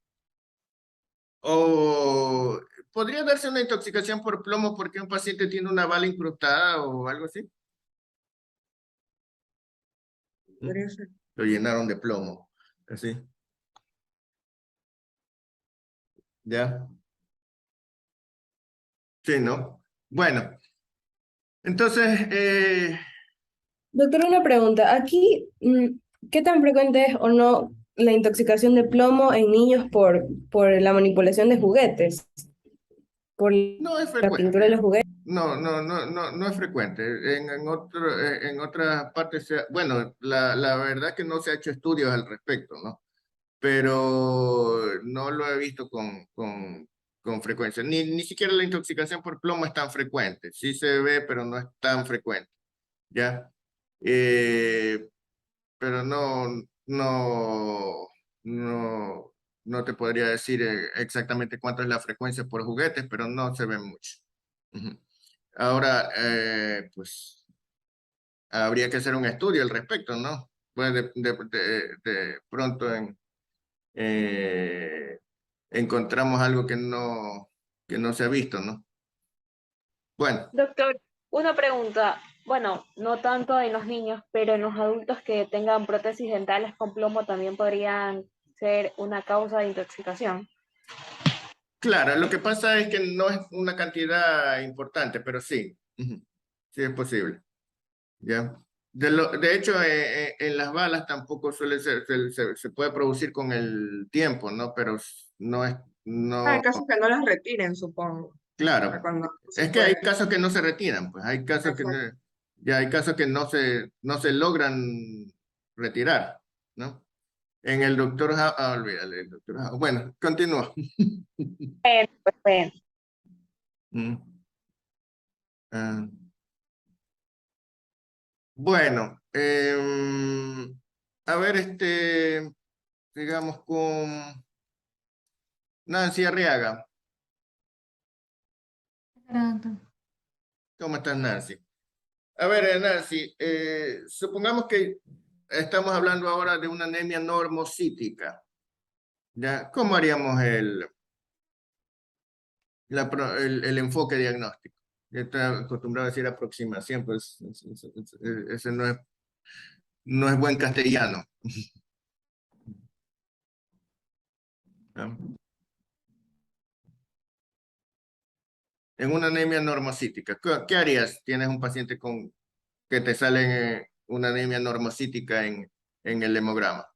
O podría darse una intoxicación por plomo porque un paciente tiene una bala incrustada o algo así. ¿Mm? Podría ser. Lo llenaron de plomo, así, ¿ya? Sí, ¿no? Bueno, entonces, Doctor, una pregunta. Aquí, ¿qué tan frecuente es o no la intoxicación de plomo en niños por la manipulación de juguetes? Por no es la pintura de frecuente. los juguetes. No es frecuente. En otras partes, bueno, la verdad que no se ha hecho estudios al respecto, ¿no? Pero no lo he visto con frecuencia. Ni siquiera la intoxicación por plomo es tan frecuente. Sí se ve, pero no es tan frecuente, ¿ya? Eh, pero no, no te podría decir exactamente cuánto es la frecuencia por juguetes, pero no se ve mucho. Ujú. Ahora, pues habría que hacer un estudio al respecto, ¿no? Pues de pronto eh, encontramos algo que no se ha visto, ¿no? Bueno, Doctor, una pregunta. Bueno, no tanto en los niños, pero en los adultos que tengan prótesis dentales con plomo también podrían ser una causa de intoxicación. claro, lo que pasa es que no es una cantidad importante, pero sí, ujú, sí es posible. ¿Ya? De hecho, en las balas tampoco suele ser, se puede producir con el tiempo, ¿no? Pero no es, Hay no, casos que no las retiren, supongo, para claro. cuando no se Es que hay puede. casos que no se retiran, pues hay casos que, Exacto. ya hay casos que no se logran retirar, ¿no? En el doctor House, olvídale, el doctor House. Bueno, continúa. Pues bueno. Mm, ah, bueno, a ver, digamos con Nancy Arriaga. Pronto. ¿Cómo estás, Nancy? A ver, Nancy, supongamos que estamos hablando ahora de una anemia normocítica, ¿ya? ¿Cómo haríamos el enfoque diagnóstico? Yo estoy acostumbrado a decir aproximación, pues ese no es buen castellano. ¿Ya? En una anemia normocítica, ¿qué harías? Tienes un paciente que te sale una anemia normocítica en el hemograma.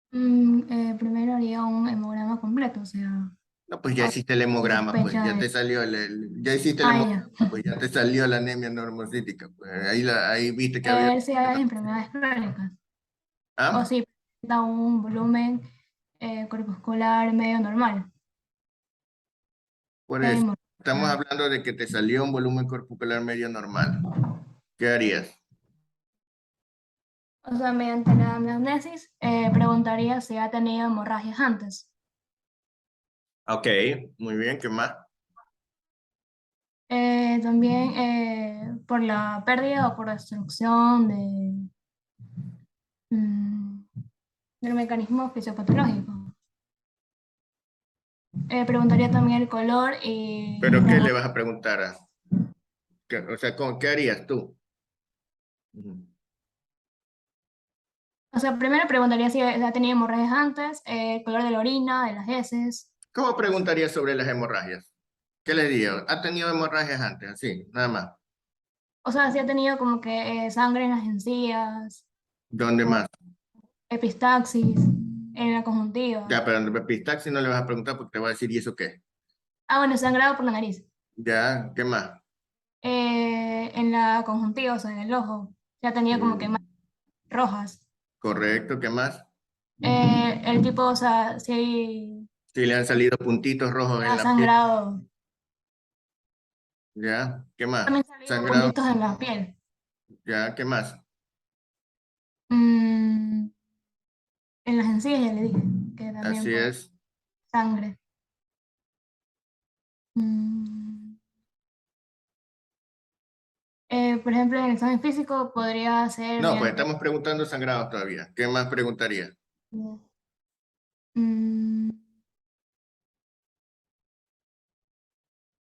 Primero haría un hemograma completo, o sea, No, pues ya O hiciste el hemograma, pues sospecha ya te de... salió ya hiciste el Ah, hemograma, ya. pues ya te salió la anemia normocítica. Pues ahí viste que había. Ver si hay enfermedades crónicas. O ¿Ah? si presenta un volumen corpuscular medio normal. Por Ya eso, mismo. estamos hablando de que te salió un volumen corpuscular medio normal. ¿Qué harías? O sea, mediante la anamnesis, preguntaría si ha tenido hemorragias antes. Ok, muy bien, ¿qué más? También por la pérdida o por destrucción mm, del mecanismo fisiopatológico. Preguntaría también el color y ¿Pero qué le vas a preguntar? O sea, ¿qué harías tú? Ujú. o sea, primero preguntaría si ha tenido hemorragias antes, el color de la orina, de las heces. ¿Cómo preguntarías sobre las hemorragias? ¿Qué le digo? ¿Ha tenido hemorragias antes? Así, nada más. O sea, si ha tenido como que sangre en las encías, ¿Dónde o más? epistaxis, en la conjuntiva. Ya, pero en Pistaxi no le vas a preguntar porque te va a decir, ¿y eso qué? Ah, bueno, sangrado por la nariz. Ya, ¿qué más? En la conjuntiva, o sea, en el ojo, ya tenía como que Mm, rojas. correcto, ¿qué más? El tipo, o sea, si Si le han salido puntitos rojos en ha la piel. sangrado, Ya, ¿qué más? también salido Sangrado, puntitos en la piel. ya, ¿qué más? Mm, en las encías ya le dije que también Así puede es. sangre. Mm, por ejemplo, en el examen físico podría ser No, pues mediante... estamos preguntando sangrados todavía. ¿Qué más preguntaría? Mm,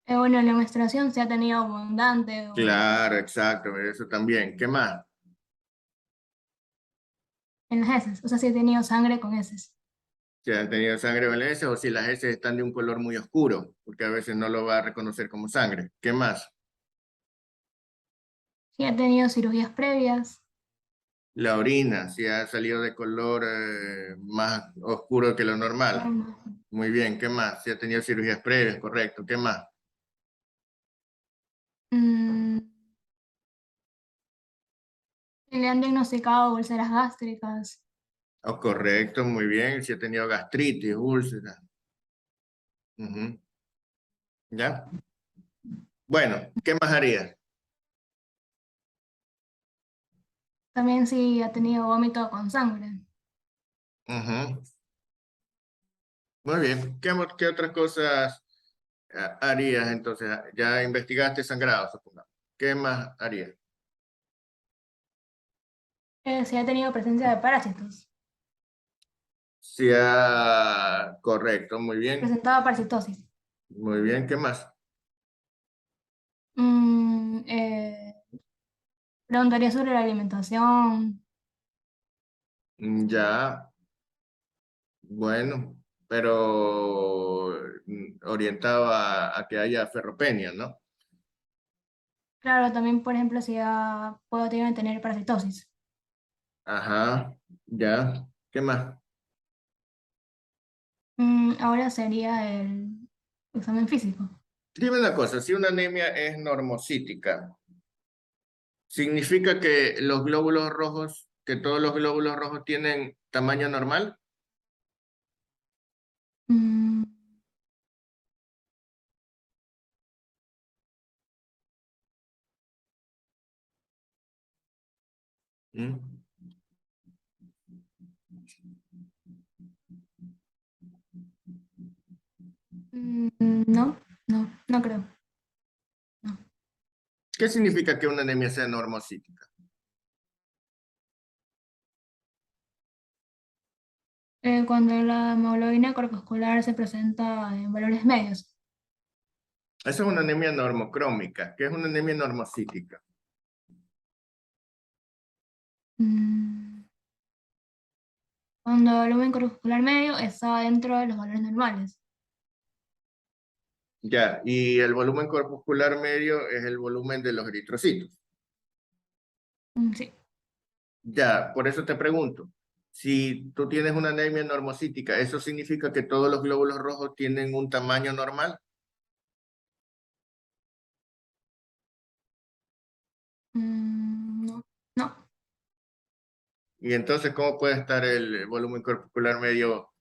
bueno, la menstruación se ha tenido abundante o Claro, exacto, eso también. ¿Qué más? en las heces, o sea, si ha tenido sangre con heces. Si han tenido sangre en las heces o si las heces están de un color muy oscuro, porque a veces no lo va a reconocer como sangre. ¿Qué más? Si ha tenido cirugías previas. La orina, si ha salido de color más oscuro que lo normal. Muy bien, ¿qué más? Si ha tenido cirugías previas, correcto. ¿Qué más? Mm, le han diagnosticado úlceras gástricas. Oh, correcto, muy bien. Si ha tenido gastritis, úlceras. Ujú. ¿Ya? Bueno, ¿qué más harías? También si ha tenido vómito con sangre. Ujú. Muy bien. ¿Qué otras cosas harías entonces? Ya investigaste sangrado, supongamos. ¿Qué más harías? Si ha tenido presencia de parásitos. Sí, correcto, muy bien. Presentaba parasitosis. Muy bien, ¿qué más? Mm, preguntaría sobre la alimentación. Ya, bueno, pero orientado a que haya ferropenia, ¿no? Claro, también, por ejemplo, si puedo tener parasitosis. Ajá, ya. ¿Qué más? Ahora sería el examen físico. Dime una cosa, si una anemia es normocítica, ¿significa que los glóbulos rojos, que todos los glóbulos rojos tienen tamaño normal? Mm, ¿Mm? no, no creo. No. ¿Qué significa que una anemia sea normocítica? Cuando la hemoglobina corpuscular se presenta en valores medios. Esa es una anemia normocrómica, que es una anemia normocítica. Mm, Cuando el volumen corpuscular medio está dentro de los valores normales. Ya, y el volumen corpuscular medio es el volumen de los eritrocitos. Sí. Ya, por eso te pregunto, Si tú tienes una anemia normocítica, ¿eso significa que todos los glóbulos rojos tienen un tamaño normal? No, no. Y entonces, ¿cómo puede estar el volumen corpuscular medio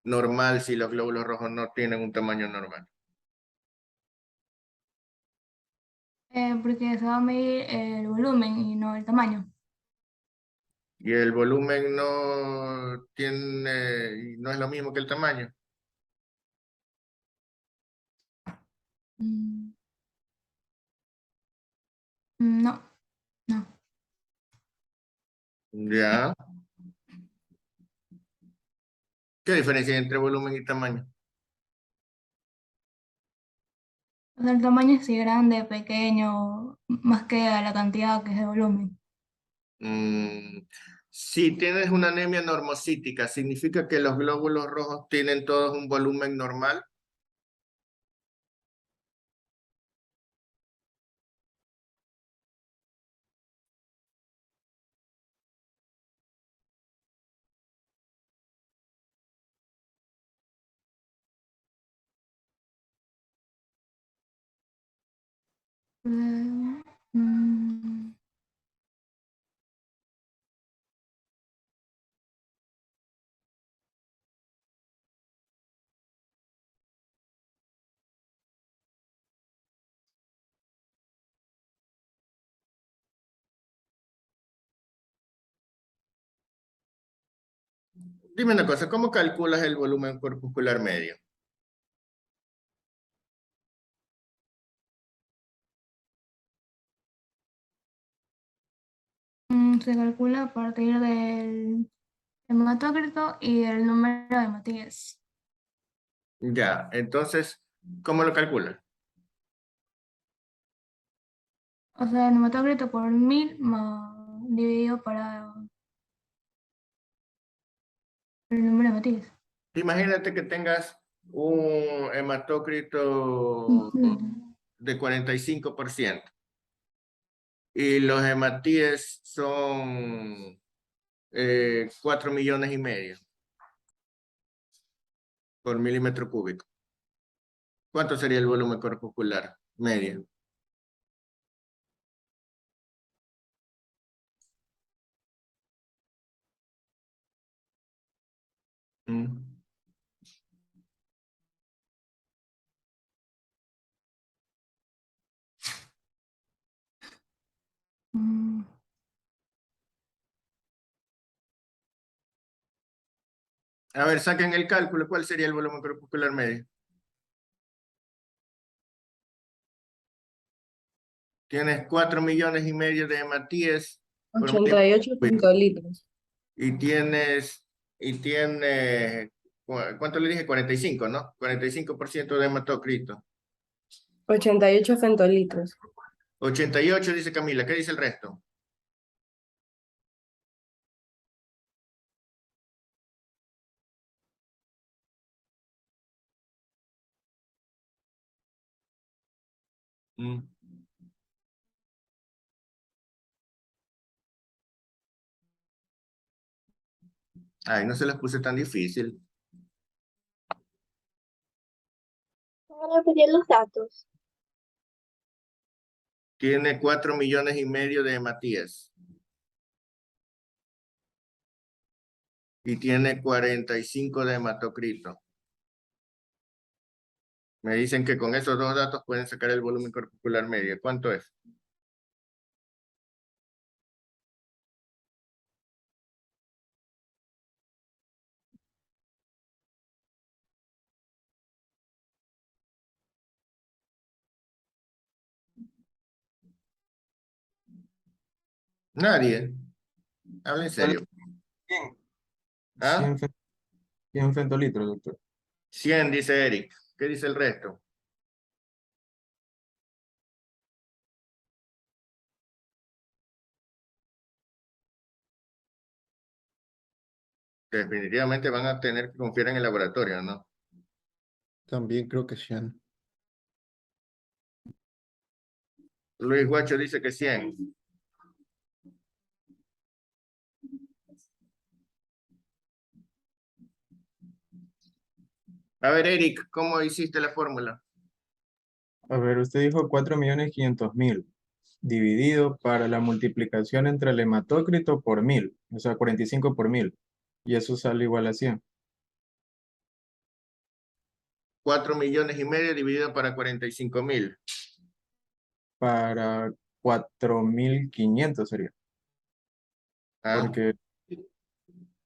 normal si los glóbulos rojos no tienen un tamaño normal? Porque se va a medir el volumen y no el tamaño. Y el volumen no tiene, no es lo mismo que el tamaño. Mm, no, no. Ya. ¿Qué diferencia hay entre volumen y tamaño? O sea, el tamaño es si grande, pequeño, más que a la cantidad que es el volumen. Si tienes una anemia normocítica, ¿significa que los glóbulos rojos tienen todos un volumen normal? Eh, mm, Dime una cosa, ¿cómo calculas el volumen corpuscular medio? Se calcula a partir del hematócrito y el número de Matías. Ya, entonces, ¿cómo lo calculas? O sea, el hematócrito por 1000 dividido para el número de Matías. Imagínate que tengas un hematócrito de 45% y los hematíes son 4 millones y medio por milímetro cúbico. ¿Cuánto sería el volumen corpuscular medio? Mm. Mm, A ver, saquen el cálculo. ¿Cuál sería el volumen corpuscular medio? Tienes 4 millones y medio de hematíes por milímetro 88 cúbico. femtolitros. Y tienes, ¿cuánto le dije? 45, ¿no? 45% de hematocrito. 88 femtolitros. 88 dice Camila. ¿Qué dice el resto? Mm. Ay, no se las puse tan difícil. ¿Me repetir los datos? Tiene 4 millones y medio de hematíes. Y tiene 45 de hematocrito. Me dicen que con esos dos datos pueden sacar el volumen corpuscular medio. ¿Cuánto es? Nadie. Habla en Yo le serio. 100, ¿Ah? 100 femtolitros, doctor. 100, dice Eric. ¿Qué dice el resto? Definitivamente van a tener que confiar en el laboratorio, ¿no? También creo que 100. Luis Guacho dice que 100. A ver, Eric, ¿cómo hiciste la fórmula? A ver, usted dijo 4.500.000 dividido para la multiplicación entre el hematócrito por 1.000, o sea, 45 por 1.000. Y eso sale igual a 100. 4,5 millones dividido para 45,000. Para 4.500 sería. Ah, Porque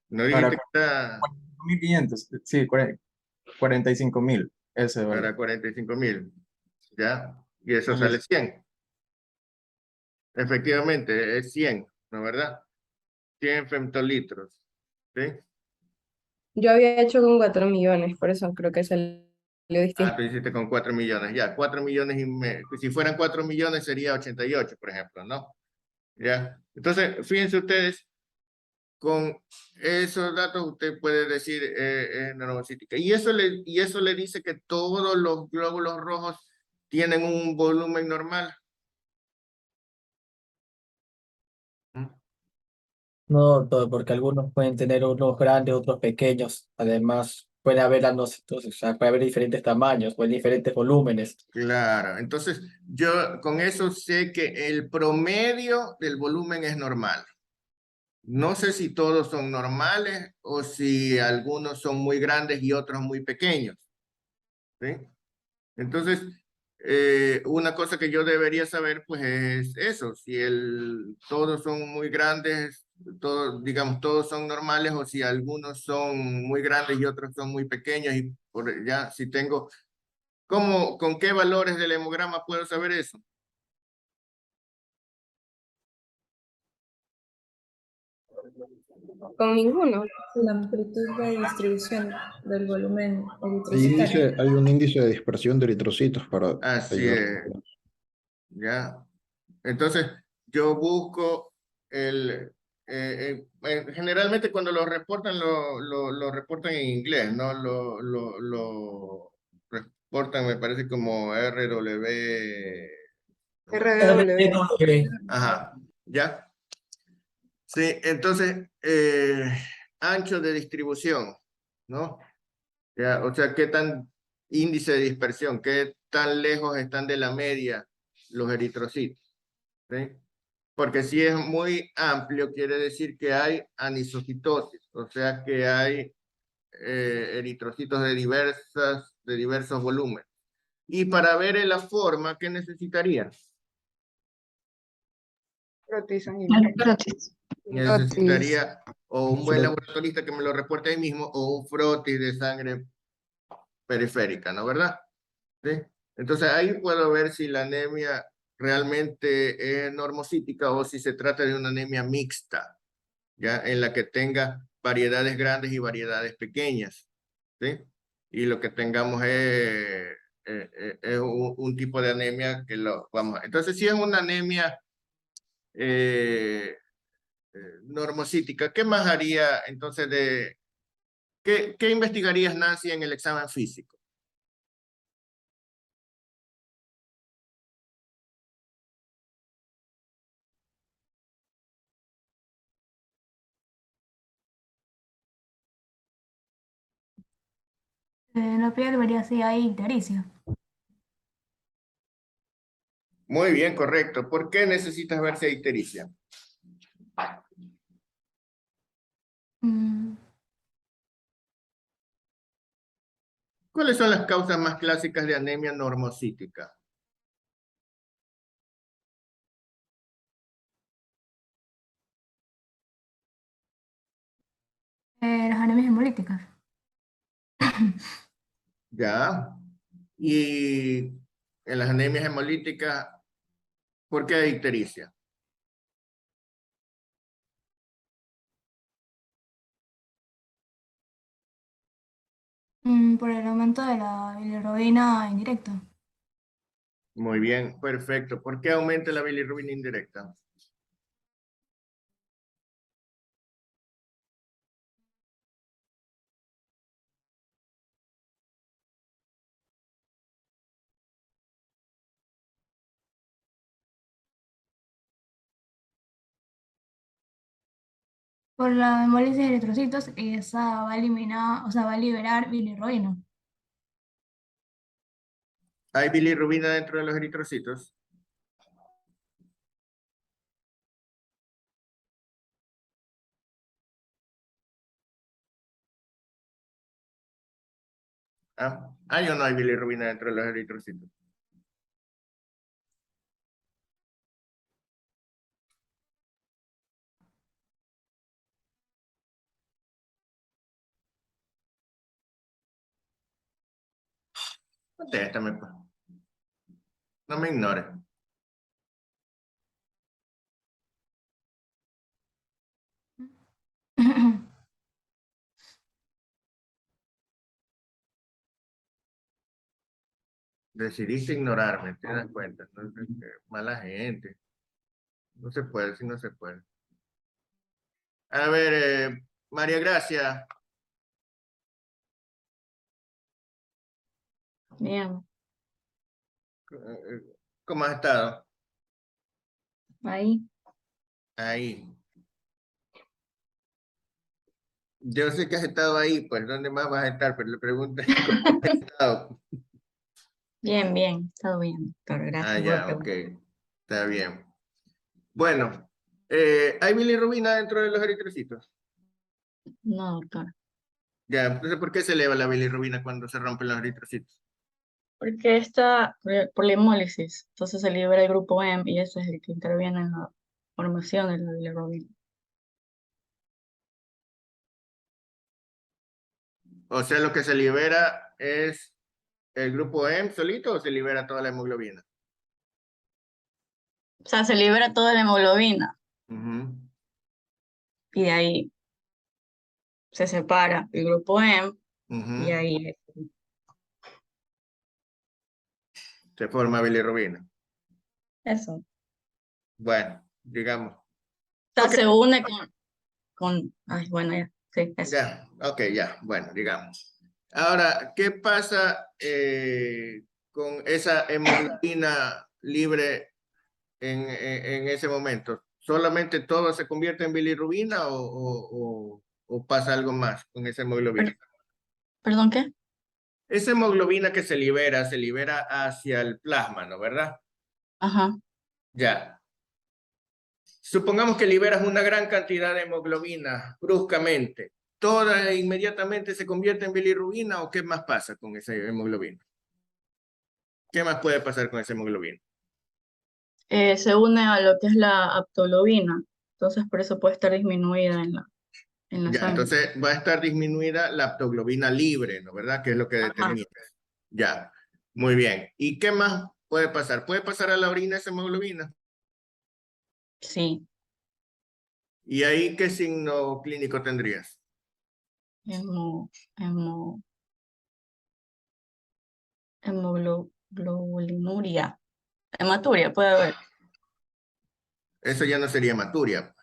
no para dijiste que está 4.500, sí, 45.000, ese vale. para 45,000. ¿Ya? Y eso Vale. sale 100. Efectivamente, es 100, ¿no es verdad? 100 femtolitros. ¿Sí? Yo había hecho con 4 millones, por eso creo que salió Ah, distinto. tú hiciste con 4 millones. Ya, 4,5 millones. Si fueran 4 millones sería 88, por ejemplo, ¿no? Ya. Entonces, fíjense ustedes, con esos datos usted puede decir normocítica. Y eso le dice que todos los glóbulos rojos tienen un volumen normal. ¿Mm? No todo, porque algunos pueden tener unos grandes, otros pequeños. Además, puede haber o sea, puede haber diferentes tamaños, pueden diferentes volúmenes. Claro, entonces yo con eso sé que el promedio del volumen es normal. No sé si todos son normales o si algunos son muy grandes y otros muy pequeños. ¿Sí? Entonces, una cosa que yo debería saber, pues es eso, si todos son muy grandes, todos, digamos, todos son normales o si algunos son muy grandes y otros son muy pequeños y ya, si tengo, con qué valores del hemograma puedo saber eso? Con ninguno. La amplitud de distribución del volumen Hay eritrocitario. hay un índice de dispersión de eritrocitos para Así ayudar. es, ya. Entonces, yo busco generalmente cuando lo reportan, lo reportan en inglés, ¿no? Lo reportan, me parece, como RW. RW. Ajá, ¿ya? Sí, entonces, ancho de distribución, ¿no? Ya, o sea, ¿qué tan índice de dispersión? ¿Qué tan lejos están de la media los eritrocitos? ¿Sí? Porque si es muy amplio, quiere decir que hay anisocitosis, o sea que hay eritrocitos de diversos volúmenes. Y para ver la forma, ¿qué necesitaría? Frotis sanguíneo. Frotis. Necesitaría o un buen Frotis. laboratorista que me lo reporte ahí mismo o un frotis de sangre periférica, ¿no? ¿Verdad? ¿Sí? Entonces ahí puedo ver si la anemia realmente es normocítica o si se trata de una anemia mixta, ya en la que tenga variedades grandes y variedades pequeñas, ¿sí? Y lo que tengamos es un tipo de anemia que lo vamos a... Entonces, si es una anemia normocítica, ¿qué más haría entonces qué investigarías, Nancy, en el examen físico? En la piel vería si hay ictericia. Muy bien, correcto. ¿Por qué necesitas ver si hay ictericia? Mm, ¿Cuáles son las causas más clásicas de anemia normocítica? las anemias hemolíticas. ¿Ya? Y en las anemias hemolíticas, ¿por qué hay ictericia? Por el aumento de la bilirrubina indirecta. Muy bien, perfecto. ¿Por qué aumenta la bilirrubina indirecta? Por la hemólisis de eritrocitos, esa va a eliminar, o sea, va a liberar bilirrubina. ¿Hay bilirrubina dentro de los eritrocitos? ¿Ah? ¿Hay o no hay bilirrubina dentro de los eritrocitos? Contéstame, pues. No me ignores. Decidiste ignorarme, ¿te das cuenta? Entonces, mala gente. No se puede, si no se puede. A ver, María Gracia, Bien, ¿cómo has estado? ahí. Ahí. Yo sé que has estado ahí, pues ¿dónde más vas a estar? Pero le pregunto, ¿cómo has estado? Bien, bien, todo bien, doctor. Ah, Gracias por ya, ok. preguntar. Está bien. Bueno, ¿hay bilirrubina dentro de los eritrocitos? No, doctor. Ya, entonces, ¿por qué se eleva la bilirrubina cuando se rompen los eritrocitos? Porque está por la hemólisis, entonces se libera el grupo M y ese es el que interviene en la formación de la bilirrubina. O sea, lo que se libera es el grupo M solito o se libera toda la hemoglobina. O sea, se libera toda la hemoglobina Ujú. y de ahí se separa el grupo M Ujú. y ahí Se forma bilirrubina. eso. Bueno, digamos. O sea, Ok, se une ay, bueno, ya, sí, eso. ya, ok, ya, bueno, digamos. Ahora, ¿qué pasa con esa hemoglobina libre en ese momento? ¿Solamente todo se convierte en bilirrubina o pasa algo más con esa hemoglobina? ¿Perdón qué? Esa hemoglobina que se libera hacia el plasma, ¿no? ¿Verdad? Ajá. Ya. Supongamos que liberas una gran cantidad de hemoglobina bruscamente. ¿Toda inmediatamente se convierte en bilirrubina o qué más pasa con esa hemoglobina? ¿Qué más puede pasar con esa hemoglobina? Se une a lo que es la aptoglobina, entonces por eso puede estar disminuida en la Ya, sangre. entonces va a estar disminuida la aptoglobina libre, ¿no? ¿Verdad? Que es lo que Ajá. determina. Ya, muy bien. ¿Y qué más puede pasar? ¿Puede pasar a la orina esa hemoglobina? Sí, ¿Y ahí qué signo clínico tendrías? hemo, hemo, hemoglobulinuria. Hematuria puede haber. Eso ya no sería hematuria.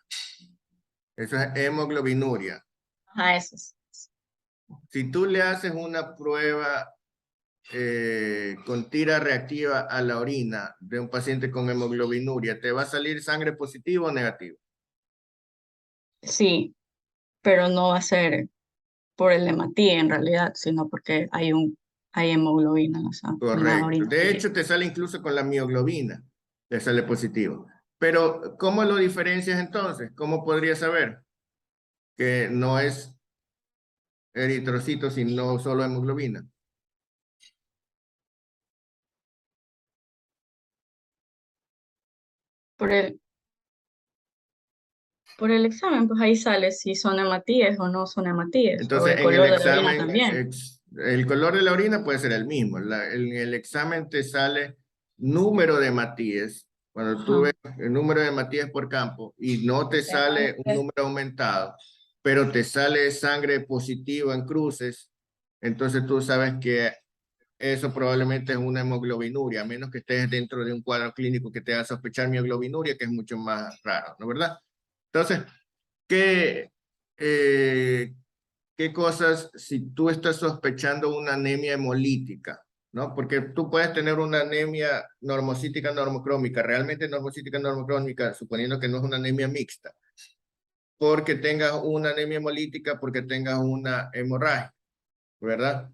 Eso es hemoglobinuria. Ajá, eso es. Si tú le haces una prueba con tira reactiva a la orina de un paciente con hemoglobinuria, ¿te va a salir sangre positiva o negativa? Sí, pero no va a ser por el hematía en realidad, sino porque hay hemoglobina en en la Correcto. orina. De hecho, te sale incluso con la mioglobina, te sale positivo. Pero, ¿cómo lo diferencias entonces? ¿Cómo podrías saber que no es eritrocito, sino solo hemoglobina? Por el, por el examen, pues ahí sale si son hematíes o no son hematíes, o Entonces, el en el color de la orina examen, también. el color de la orina puede ser el mismo. En el examen te sale número de hematíes. Cuando tú ves Ajá. el número de hematíes por campo y no te sale un número aumentado, pero te sale sangre positiva en cruces, entonces tú sabes que eso probablemente es una hemoglobinuria, a menos que estés dentro de un cuadro clínico que te haga sospechar mioglobinuria, que es mucho más raro, ¿no es verdad? Entonces, ¿qué, eh, qué cosas si tú estás sospechando una anemia hemolítica? ¿No? Porque tú puedes tener una anemia normocítica normocrómica, realmente normocítica normocrómica, suponiendo que no es una anemia mixta, porque tengas una anemia hemolítica, porque tengas una hemorragia, ¿verdad?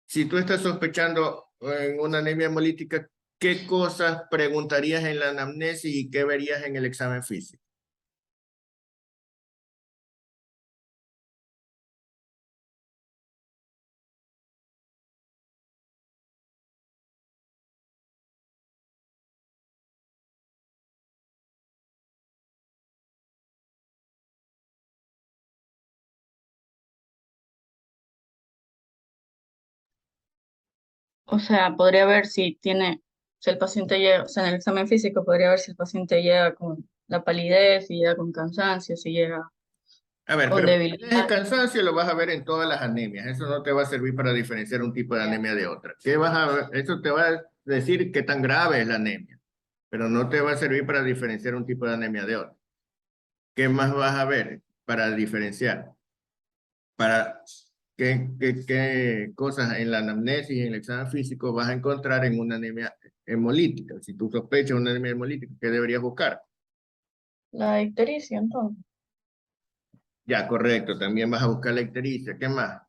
Si tú estás sospechando en una anemia hemolítica, ¿qué cosas preguntarías en la anamnesis y qué verías en el examen físico? O sea, podría ver si tiene, si el paciente llega, o sea, en el examen físico podría ver si el paciente llega con la palidez, si llega con cansancio, si llega A ver, con pero el debilidad. cansancio lo vas a ver en todas las anemias. Eso no te va a servir para diferenciar un tipo de anemia de otra. ¿Qué vas a ver? Eso te va a decir qué tan grave es la anemia, pero no te va a servir para diferenciar un tipo de anemia de otra. ¿Qué más vas a ver para diferenciar? Para qué cosas en la anamnesis y en el examen físico vas a encontrar en una anemia hemolítica. Si tú sospechas una anemia hemolítica, ¿qué deberías buscar? La ictericia, entonces. Ya, correcto. También vas a buscar la ictericia. ¿Qué más?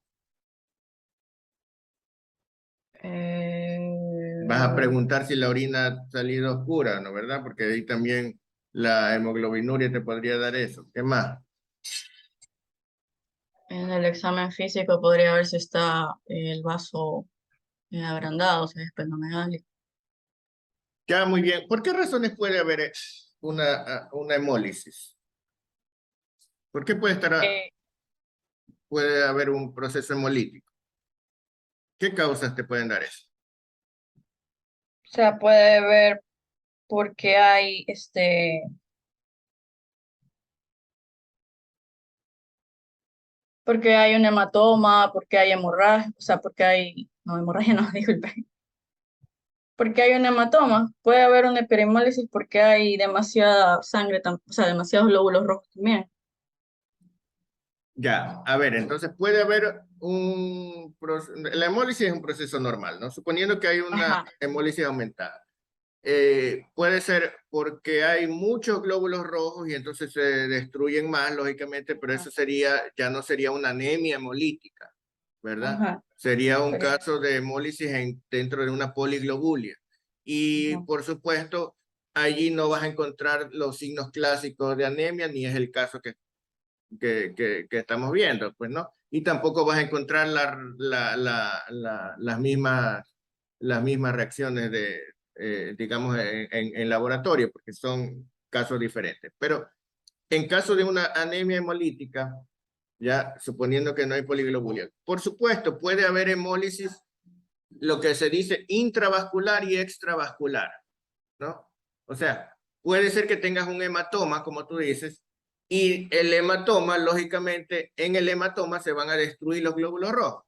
Vas a Eh, preguntar si la orina ha salido oscura, ¿no? ¿Verdad? Porque ahí también la hemoglobinuria te podría dar eso. ¿Qué más? en el examen físico podría ver si está el vaso agrandado, si es esplenomegálico. Ya, muy bien. ¿Por qué razones puede haber una hemólisis? ¿Por qué puede haber un proceso hemolítico? ¿Qué causas te pueden dar eso? O sea, puede ver por qué hay porque hay un hematoma, porque hay hemorragia, o sea, porque hay, no, hemorragia no, disculpe, porque hay un hematoma, puede haber una epidermólisis porque hay demasiada sangre, o sea, demasiados glóbulos rojos también. Ya, a ver, entonces puede haber la hemólisis es un proceso normal, ¿no? Suponiendo que hay una Ajá, hemólisis aumentada. Puede ser porque hay muchos glóbulos rojos y entonces se destruyen más, lógicamente, pero eso ya no sería una anemia hemolítica, ¿verdad? ajá, Sería un sería, caso de hemólisis dentro de una poliglobulia. Y ajá, por supuesto, allí no vas a encontrar los signos clásicos de anemia, ni es el caso que estamos viendo, pues, ¿no? Y tampoco vas a encontrar las mismas reacciones digamos, en laboratorio, porque son casos diferentes. Pero en caso de una anemia hemolítica, ya suponiendo que no hay poliglobulia, por supuesto, puede haber hemólisis, lo que se dice intravascular y extravascular, ¿no? O sea, puede ser que tengas un hematoma, como tú dices, y el hematoma, lógicamente, en el hematoma se van a destruir los glóbulos rojos,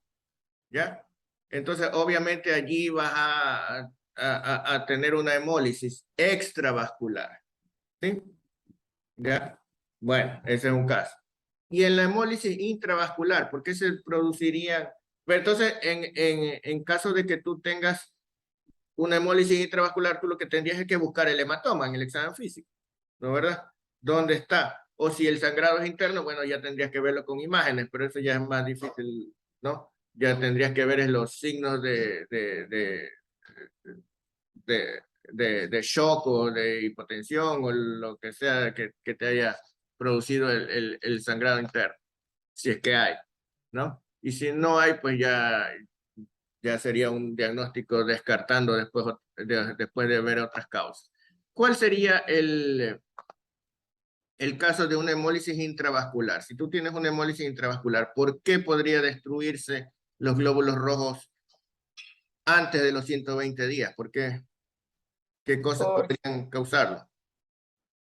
¿ya? Entonces, obviamente allí vas a tener una hemólisis extravascular, ¿sí? ¿Ya? Bueno, ese es un caso. Y en la hemólisis intravascular, ¿por qué se producirían? Pero entonces, en caso de que tú tengas una hemólisis intravascular, tú lo que tendrías es que buscar el hematoma en el examen físico, ¿no verdad? ¿Dónde está? O si el sangrado es interno, bueno, ya tendrías que verlo con imágenes, pero eso ya es más difícil, ¿no? Ya tendrías que ver los signos de shock o de hipotensión o lo que sea que te haya producido el sangrado interno, si es que hay, ¿no? Y si no hay, pues ya sería un diagnóstico descartando después de ver otras causas. ¿Cuál sería el caso de una hemólisis intravascular? Si tú tienes una hemólisis intravascular, ¿por qué podría destruirse los glóbulos rojos antes de los 120 días? ¿Por qué? ¿Qué cosas por- podrían causarlo?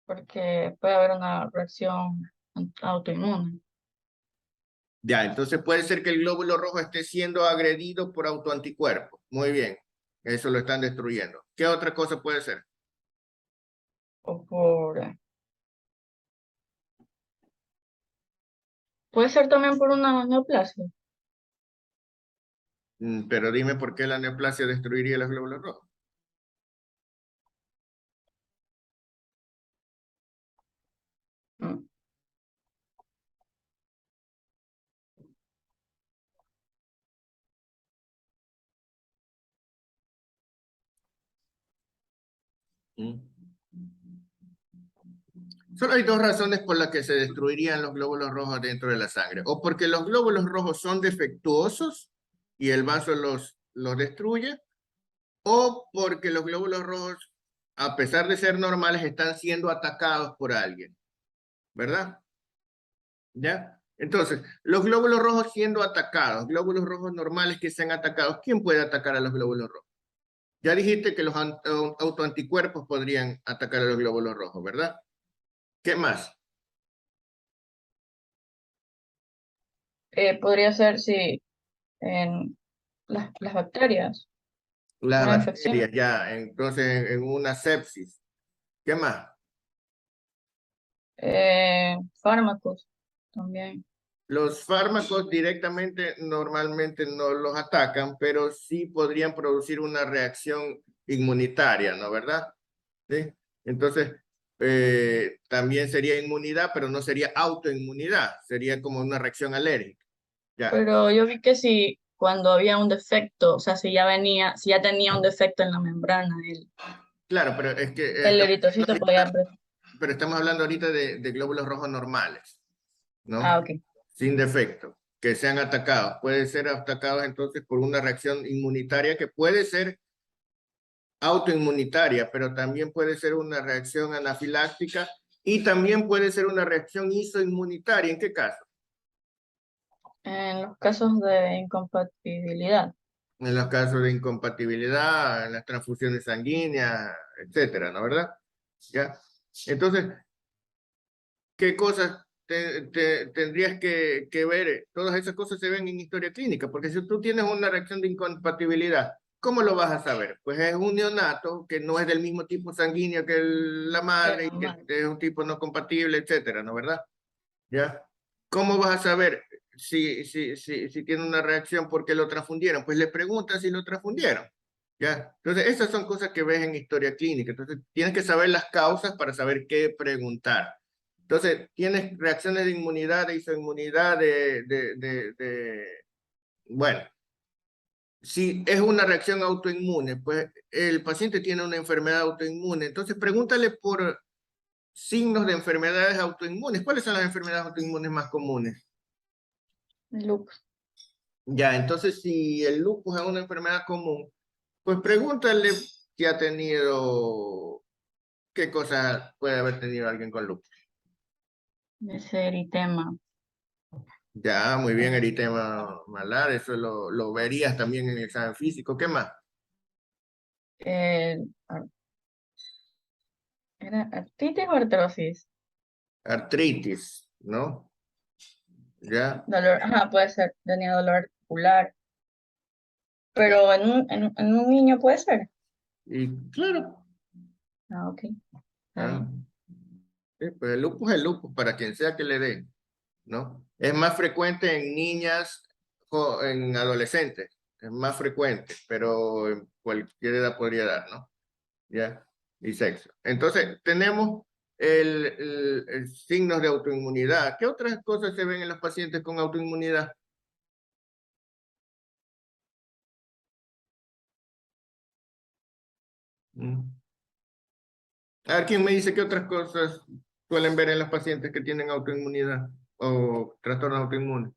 porque puede haber una reacción autoinmune. Ya, entonces puede ser que el glóbulo rojo esté siendo agredido por autoanticuerpos. Muy bien, eso lo están destruyendo. ¿Qué otra cosa puede ser? O puede ser también por una neoplasia. Pero dime por qué la neoplasia destruiría los glóbulos rojos. Mm. ¿Mm? Solo hay dos razones por las que se destruirían los glóbulos rojos dentro de la sangre. O porque los glóbulos rojos son defectuosos y el vaso los destruye, o porque los glóbulos rojos, a pesar de ser normales, están siendo atacados por alguien. ¿Verdad? ¿Ya? Entonces, los glóbulos rojos siendo atacados, glóbulos rojos normales que sean atacados, ¿quién puede atacar a los glóbulos rojos? Ya dijiste que los autoanticuerpos podrían atacar a los glóbulos rojos, ¿verdad? ¿Qué más? Podría ser, sí, en las bacterias, Las una infección. bacterias, ya. Entonces, en una sepsis. ¿Qué más? Fármacos también. Los fármacos directamente normalmente no los atacan, pero sí podrían producir una reacción inmunitaria, ¿no? ¿Verdad? ¿Sí? Entonces, también sería inmunidad, pero no sería autoinmunidad, sería como una reacción alérgica. Ya. Pero yo vi que si cuando había un defecto, o sea, si ya tenía un defecto en la membrana, Claro, pero es que el eritrocito podía... pero estamos hablando ahorita de glóbulos rojos normales, ¿no? Ah, ok. Sin defecto, que sean atacados. Pueden ser atacados entonces por una reacción inmunitaria que puede ser autoinmunitaria, pero también puede ser una reacción anafiláctica y también puede ser una reacción isoinmunitaria. ¿En qué caso? En los casos de incompatibilidad. En los casos de incompatibilidad, en las transfusiones sanguíneas, etcétera, ¿no? ¿Verdad? ¿Ya? Entonces, ¿qué cosas tendrías que ver? Todas esas cosas se ven en historia clínica, porque si tú tienes una reacción de incompatibilidad, ¿cómo lo vas a saber? Pues es un neonato que no es del mismo tipo sanguíneo que la madre y que es un tipo no compatible, etcétera, ¿no? ¿Verdad? ¿Ya? ¿Cómo vas a saber si tiene una reacción porque lo transfundieron? Pues le preguntas si lo transfundieron. ¿Ya? Entonces, esas son cosas que ves en historia clínica. Entonces, tienes que saber las causas para saber qué preguntar. Entonces, tienes reacciones de inmunidad, de isoinmunidad, bueno, si es una reacción autoinmune, pues el paciente tiene una enfermedad autoinmune. Entonces, pregúntale por signos de enfermedades autoinmunes. ¿Cuáles son las enfermedades autoinmunes más comunes? Lupus. Ya, entonces si el lupus es una enfermedad común, pues pregúntale si ha tenido, qué cosas puede haber tenido alguien con lupus. Ese eritema. Ya, muy bien, eritema malar, eso lo verías también en el examen físico. ¿Qué más? ¿Era artritis o artrosis? Artritis, ¿no? Ya. Dolor, ajá, puede ser, tenía dolor articular. Pero en un niño puede ser. Y claro. Ah, ok. Ah, sí, pues el lupus es el lupus, para quien sea que le dé, ¿no? Es más frecuente en niñas o en adolescentes, es más frecuente, pero en cualquier edad podría dar, ¿no? Ya, y sexo. Entonces, tenemos el signos de autoinmunidad. ¿Qué otras cosas se ven en los pacientes con autoinmunidad? A ver, ¿quién me dice qué otras cosas suelen ver en los pacientes que tienen autoinmunidad o trastorno autoinmune?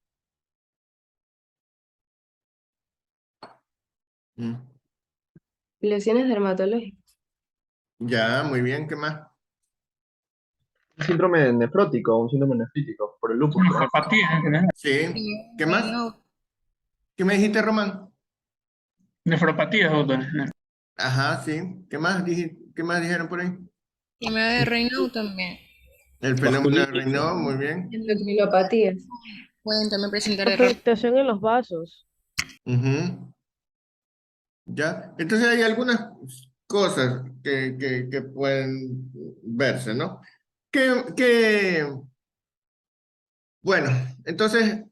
Lesiones dermatológicas. Ya, muy bien, ¿qué más? Un síndrome nefrótico, un síndrome nefrítico, por el lupus. Nefropatía en general. Sí, ¿qué más? ¿Qué me dijiste, Román? Nefropatía, doctor. Ajá, sí. ¿Qué más dijeron por ahí? Enfermedad de Raynaud también. El fenómeno de Raynaud, muy bien. Endocrinopatías. Pueden también presentar Afectación en los vasos. Ujú. Ya, entonces hay algunas cosas que pueden verse, ¿no? Bueno, entonces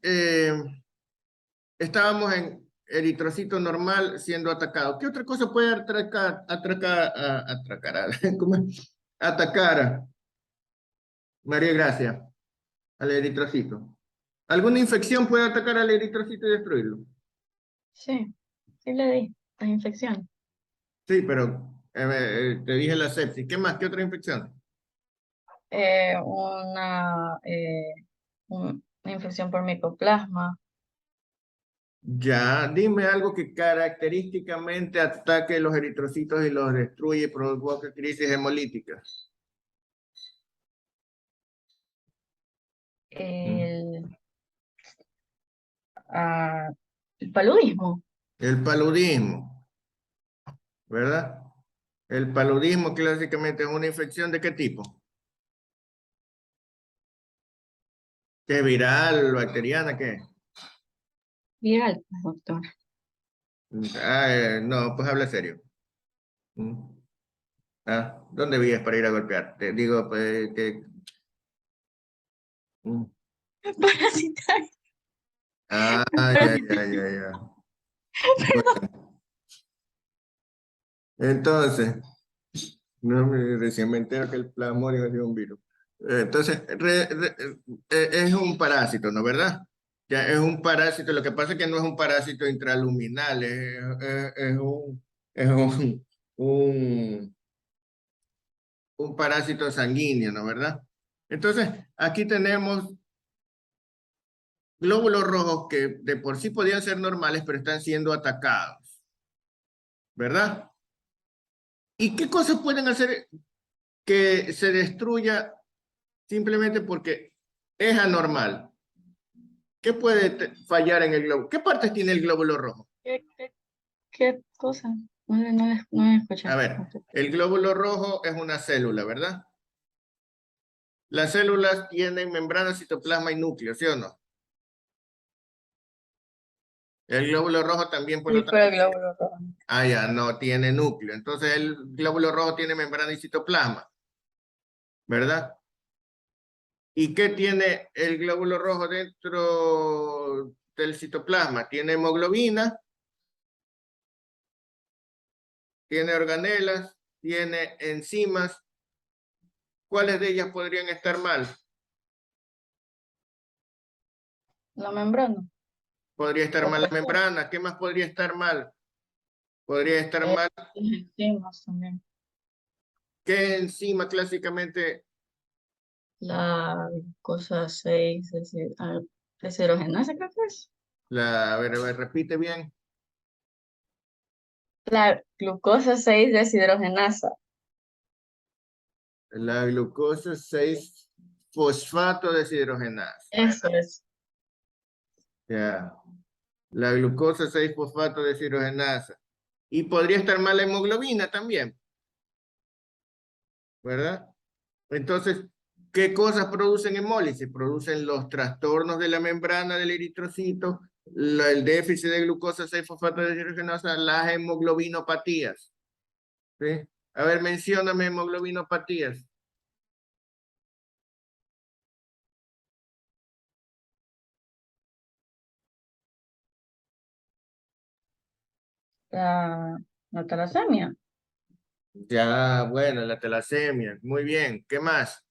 estábamos en eritrocito normal siendo atacado. ¿Qué otra cosa puede atacar María Gracia al eritrocito? ¿Alguna infección puede atacar al eritrocito y destruirlo? Sí, sí le di, la infección. Sí, pero Te dije la sepsis. ¿Qué más? ¿Qué otra infección? Una infección por micoplasma. Ya, dime algo que característicamente ataque los eritrocitos y los destruye y provoca crisis hemolíticas. El paludismo. El paludismo, ¿verdad? El paludismo clásicamente es una infección ¿de qué tipo? ¿Qué es viral, bacteriana, qué? Viral, doctor. No, pues habla serio. ¿Dónde vives para ir a golpear? Te digo, pues, que... Parasitario. ya. Bueno, entonces, recién me entero que el plasmodium es un virus. Entonces, es un parásito, ¿no? ¿Verdad? Ya es un parásito. Lo que pasa es que no es un parásito intraluminal, es un parásito sanguíneo, ¿no? ¿Verdad? Entonces, aquí tenemos glóbulos rojos que de por sí podían ser normales, pero están siendo atacados, ¿verdad? ¿Y qué cosas pueden hacer que se destruya simplemente porque es anormal? ¿Qué puede fallar en el glóbulo? ¿Qué partes tiene el glóbulo rojo? ¿Qué cosa? No escuché. A ver, el glóbulo rojo es una célula, ¿verdad? Las células tienen membrana, citoplasma y núcleo, ¿sí o no? El glóbulo rojo también, por lo Sí, pero tanto... el glóbulo rojo. Ya, no tiene núcleo. Entonces el glóbulo rojo tiene membrana y citoplasma, ¿verdad? ¿Y qué tiene el glóbulo rojo dentro del citoplasma? Tiene hemoglobina, tiene organelas, tiene enzimas. ¿Cuáles de ellas podrían estar mal? La membrana. Podría estar mal la membrana. ¿Qué más podría estar mal? Podría estar mal. Las enzimas también. ¿Qué enzima clásicamente? La glucosa 6 deshidrogenasa, creo que es. A ver, repite bien. La glucosa 6 deshidrogenasa. La glucosa 6-fosfato deshidrogenasa. Eso es. Ya. La glucosa 6-fosfato deshidrogenasa. Y podría estar mal la hemoglobina también, ¿verdad? Entonces, ¿qué cosas producen hemólisis? Producen los trastornos de la membrana del eritrocito, el déficit de glucosa 6-fosfato deshidrogenasa, las hemoglobinopatías. ¿Sí? A ver, mencióname hemoglobinopatías. La talasemia. Ya, bueno, la talasemia. Muy bien. ¿Qué más?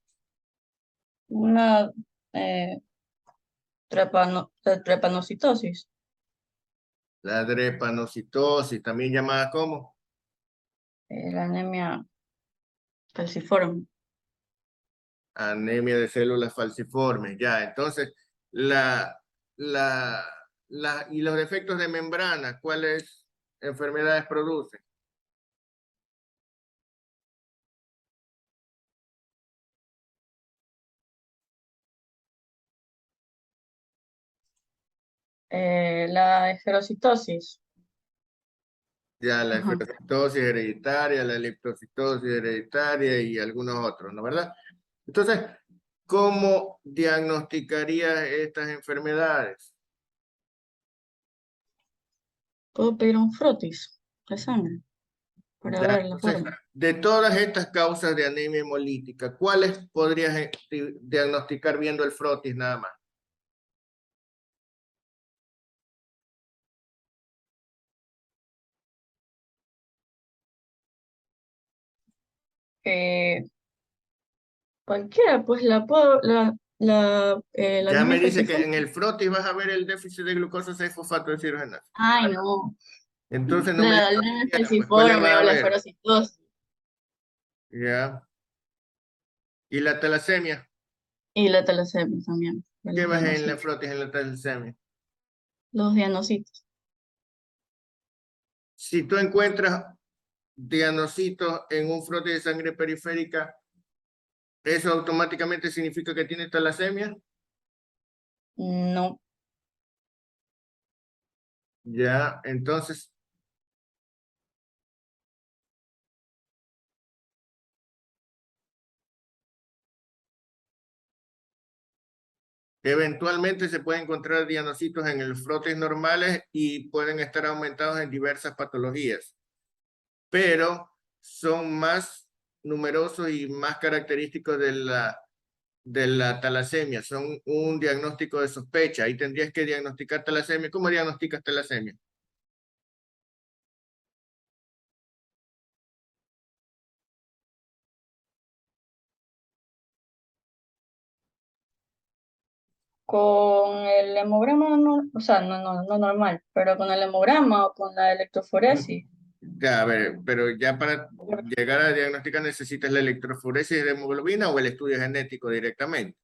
Una trepanocitosis. La drepanocitosis, también llamada ¿cómo? La anemia falciforme. Anemia de células falciformes. Ya, entonces, y los defectos de membrana, ¿cuáles enfermedades producen? La esferocitosis. Ya, la Ajá. esferocitosis hereditaria, la leptocitosis hereditaria y algunos otros, ¿no? ¿Verdad? Entonces, ¿cómo diagnosticaría estas enfermedades? Puedo pedir un frotis de sangre para Ya, ver la entonces, forma. de todas estas causas de anemia hemolítica, ¿cuáles podrías diagnosticar viendo el frotis nada más? Cualquiera, pues la puedo, la Ya anemia me dice que falciforme. en el frotis vas a ver el déficit de glucosa 6-fosfato deshidrogenasa. Ay, no. Entonces no me La digas anemia pues, ¿cuáles falciforme vas a o la ver? esferocitosis. Ya. ¿Y la talasemia? Y la talasemia también. de ¿Qué los vas en la diagnósticos. frotis en la talasemia? Los diagnósticos. Si tú encuentras diagnósticos en un frote de sangre periférica, ¿eso automáticamente significa que tiene talasemia? No. Ya, entonces, eventualmente se pueden encontrar diagnósticos en el frotes normales y pueden estar aumentados en diversas patologías, pero son más numerosos y más característicos de la talasemia. Son un diagnóstico de sospecha. Ahí tendrías que diagnosticar talasemia. ¿Cómo diagnosticas talasemia? Con el hemograma, no, o sea, no normal, pero con el hemograma o con la electroforesis. Ya, a ver, pero ya para llegar a diagnosticar necesitas la electroforesis de hemoglobina o el estudio genético directamente,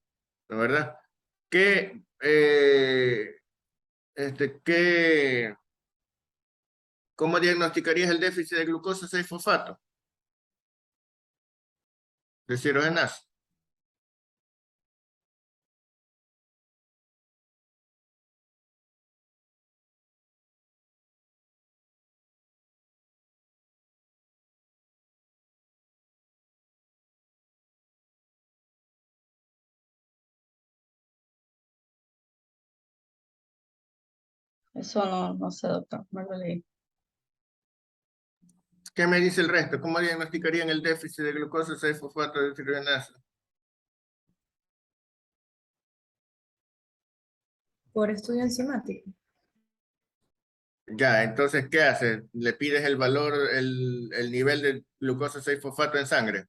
¿no es verdad? ¿Qué, qué, cómo diagnosticarías el déficit de glucosa 6-fosfato? De cirogenasa. Eso no sé, doctor, no lo leí. ¿Qué me dice el resto? ¿Cómo diagnosticarían el déficit de glucosa 6-fosfato de cirogenasa? Por estudio enzimático. Ya, entonces, ¿qué haces? ¿Le pides el valor, el nivel de glucosa 6-fosfato en sangre?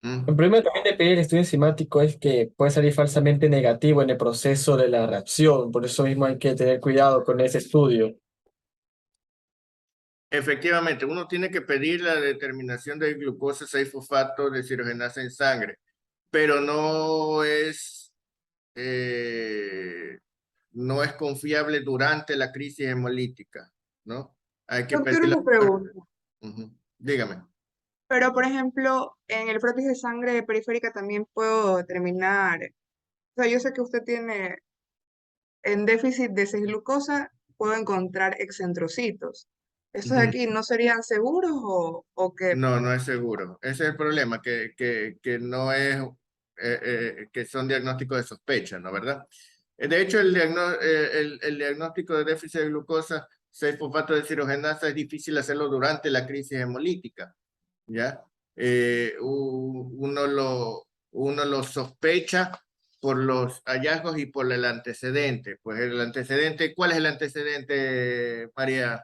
El problema también de pedir el estudio enzimático es que puede salir falsamente negativo en el proceso de la reacción, por eso mismo hay que tener cuidado con ese estudio. Efectivamente, uno tiene que pedir la determinación de glucosa 6-fosfato de cirogenasa en sangre, pero no es confiable durante la crisis hemolítica, ¿no? Hay que Doctor, pedirla. una pregunta. Ujú. Dígame. Pero, por ejemplo, en el frotis de sangre periférica también puedo determinar, o sea, yo sé que usted tiene en déficit de 6-glucosa, puedo encontrar excentrocitos. ¿Estos de Ujú. aquí no serían seguros o qué? No, no es seguro. Ese es el problema, que no es, que son diagnósticos de sospecha, ¿no? ¿Verdad? De hecho, el diagnóstico de déficit de glucosa 6-fosfato de cirogenasa es difícil hacerlo durante la crisis hemolítica, ¿ya? Uno lo sospecha por los hallazgos y por el antecedente. Pues el antecedente, ¿cuál es el antecedente, María?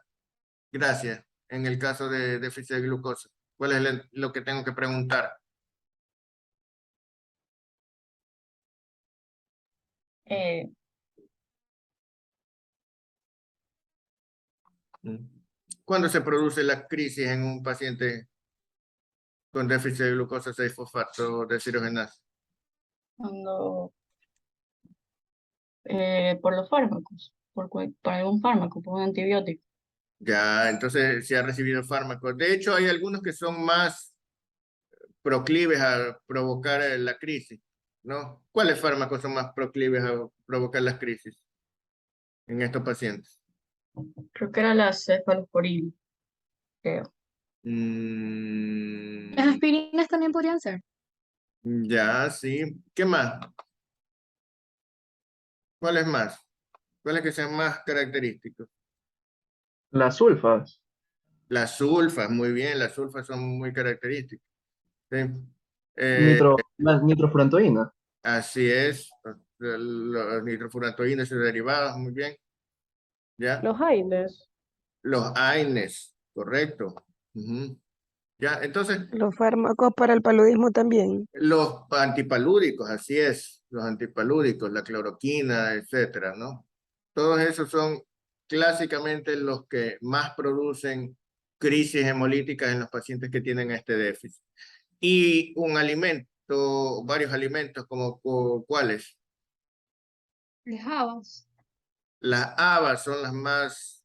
Gracias. En el caso de déficit de glucosa. ¿Cuál es lo que tengo que preguntar? Eh, ¿Cuándo se produce la crisis en un paciente con déficit de glucosa 6-fosfato de cirogenasa? cuando, por los fármacos, por algún fármaco, por un antibiótico. Ya, entonces se ha recibido fármacos. De hecho, hay algunos que son más proclives a provocar la crisis, ¿no? ¿Cuáles fármacos son más proclives a provocar las crisis en estos pacientes? Creo que era la cefalosporina, creo. Las Mm, aspirinas también podrían ser. ya, sí. ¿Qué más? ¿Cuáles más? ¿Cuáles que sean más característicos? Las sulfas. Las sulfas, muy bien, las sulfas son muy características. Sí. Eh, La nitrofurantoína. así es, los nitrofurantoínas y sus derivados, muy bien. ¿Ya? Los AINES. Los AINES, correcto. Ujú. ¿Ya? Entonces, Los fármacos para el paludismo también. los antipalúdicos, así es, los antipalúdicos, la cloroquina, etcétera, ¿no? Todos esos son clásicamente los que más producen crisis hemolíticas en los pacientes que tienen este déficit. Y un alimento, varios alimentos, como ¿cuáles? Las habas. Las habas son las más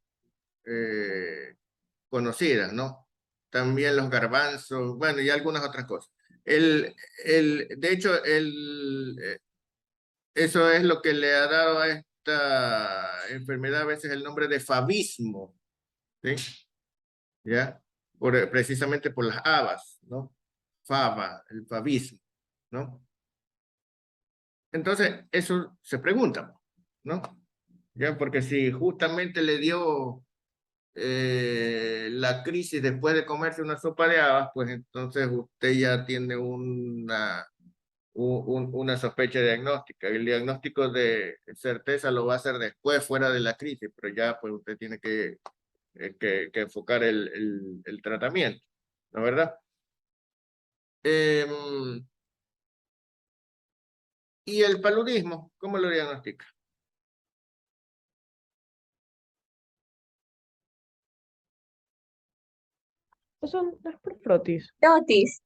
conocidas, ¿no? También los garbanzos, bueno, y algunas otras cosas. De hecho, eso es lo que le ha dado a esta enfermedad a veces el nombre de favismo, ¿sí? ¿Ya? Precisamente por las habas, ¿no? Fava, el favismo, ¿no? Entonces, eso se pregunta, ¿no? ¿Ya? Porque si justamente le dio la crisis después de comerse una sopa de habas, pues entonces usted ya tiene una sospecha diagnóstica. El diagnóstico de certeza lo va a hacer después, fuera de la crisis, pero ya pues usted tiene que enfocar el tratamiento, ¿no es verdad? ¿Y el paludismo? ¿Cómo lo diagnostica? Eso no es por frotis. Frotis.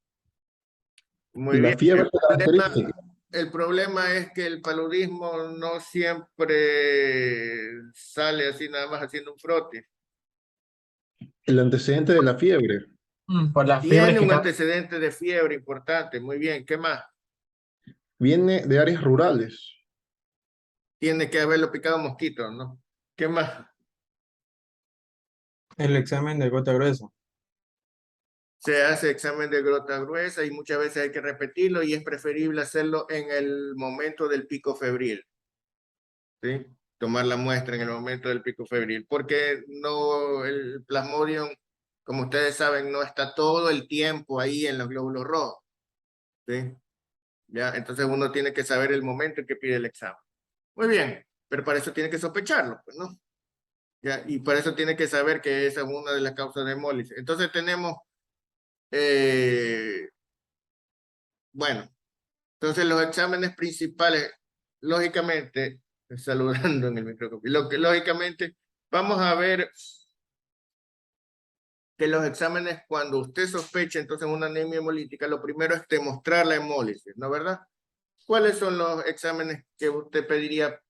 Muy La bien. fiebre característica. El problema es que el paludismo no siempre sale así nada más haciendo un frotis. El antecedente de la fiebre. Por las fiebres Tiene que un causan. antecedente de fiebre importante. Muy bien. ¿Qué más? Viene de áreas rurales. Tiene que haberlo picado mosquito, ¿no? ¿Qué más? El examen de gota gruesa. Se hace examen de gota gruesa y muchas veces hay que repetirlo y es preferible hacerlo en el momento del pico febril. ¿Sí? Tomar la muestra en el momento del pico febril, porque no, el Plasmodium, como ustedes saben, no está todo el tiempo ahí en los glóbulos rojos. ¿Sí? ¿Ya? Entonces uno tiene que saber el momento en que pide el examen. Muy bien, pero para eso tiene que sospecharlo, pues, ¿no? ¿Ya? Y para eso tiene que saber que esa es una de las causas de hemólisis. Entonces tenemos, bueno, entonces los exámenes principales, lógicamente, saludando en el microscopio, lógicamente vamos a ver que los exámenes, cuando usted sospecha entonces una anemia hemolítica, lo primero es demostrar la hemólisis, ¿no verdad? ¿Cuáles son los exámenes que usted pediría,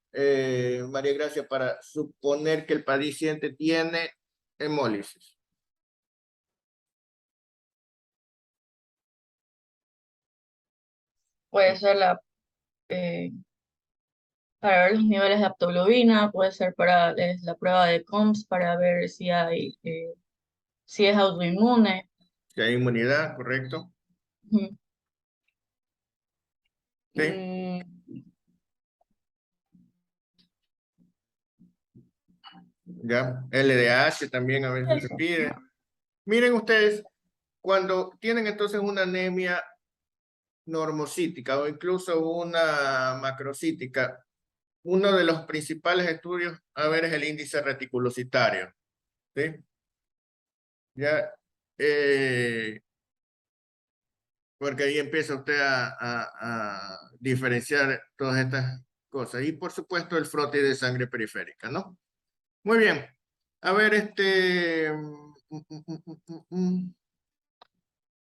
María Gracia, para suponer que el paciente tiene hemólisis? Puede ser para ver los niveles de aptoglobina, puede ser para la prueba de COMS para ver si si es autoinmune. Si hay inmunidad, ¿correcto? Ujú. Sí. Ya, LDH también a veces se pide. Miren ustedes, cuando tienen entonces una anemia normocítica o incluso una macrocítica, uno de los principales estudios a ver es el índice reticulocitario. ¿Sí? Ya, porque ahí empieza usted a diferenciar todas estas cosas. Y por supuesto el frote de sangre periférica, ¿no? Muy bien. A ver,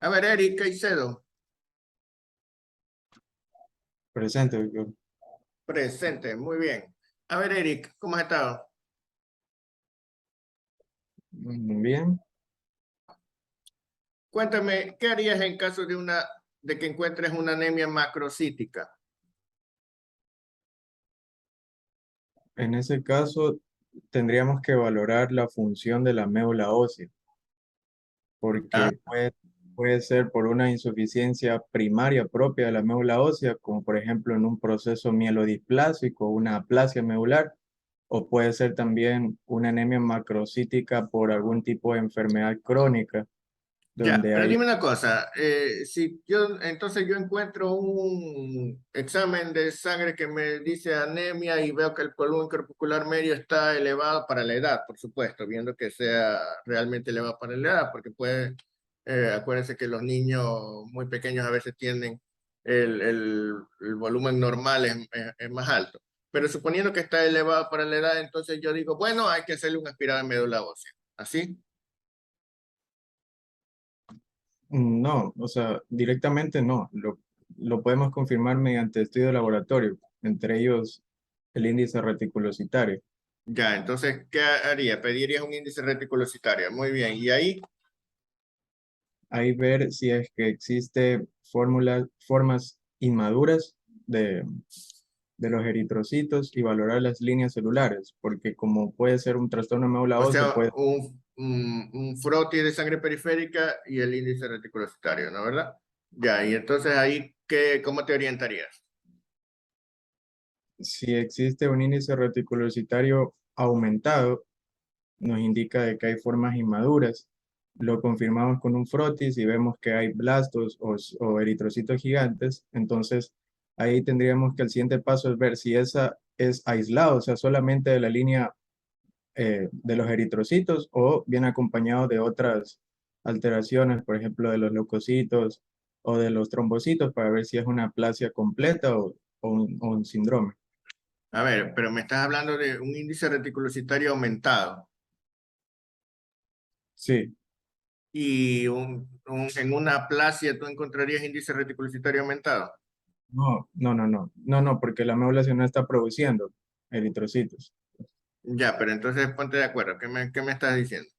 a ver, Eric Caicedo. Presente, doctor. Presente, muy bien. A ver, Eric, ¿cómo has estado? Bien. Cuéntame, ¿qué harías en caso de que encuentres una anemia macrocítica? En ese caso, tendríamos que valorar la función de la médula ósea, porque puede ser por una insuficiencia primaria propia de la médula ósea, como por ejemplo en un proceso mielodisplásico, una aplasia medular, o puede ser también una anemia macrocítica por algún tipo de enfermedad crónica, Ya, donde pero hay. dime una cosa, entonces yo encuentro un examen de sangre que me dice anemia y veo que el volumen corpuscular medio está elevado para la edad, por supuesto, viendo que sea realmente elevado para la edad, porque acuérdense que los niños muy pequeños a veces tienen el volumen normal es más alto. Pero suponiendo que está elevado para la edad, entonces yo digo, bueno, hay que hacerle un aspirado de médula ósea, ¿así? No, o sea, directamente no. Lo podemos confirmar mediante estudio de laboratorio, entre ellos el índice reticulocitario. Ya, entonces, ¿qué haría? Pedirías un índice reticulocitario. Muy bien. Y ahí, Ahí ver si es que existe formas inmaduras de los eritrocitos y valorar las líneas celulares, porque como puede ser un trastorno de médula o ósea, sea, puede, un frotis de sangre periférica y el índice reticulocitario, ¿no? ¿Verdad? Ya, y entonces ahí, ¿cómo te orientarías? si existe un índice reticulocitario aumentado, nos indica de que hay formas inmaduras. Lo confirmamos con un frotis y vemos que hay blastos o eritrocitos gigantes. Entonces, ahí tendríamos que el siguiente paso es ver si esa es aislado, o sea, solamente de la línea de los eritrocitos o viene acompañado de otras alteraciones, por ejemplo, de los leucocitos o de los trombocitos para ver si es una aplasia completa o un síndrome. A ver, pero me estás hablando de un índice reticulocitario aumentado Sí. y en una aplasia tú encontrarías índice reticulocitario aumentado. No, porque la médula no está produciendo eritrocitos. Ya, pero entonces ponte de acuerdo. ¿Qué me estás diciendo?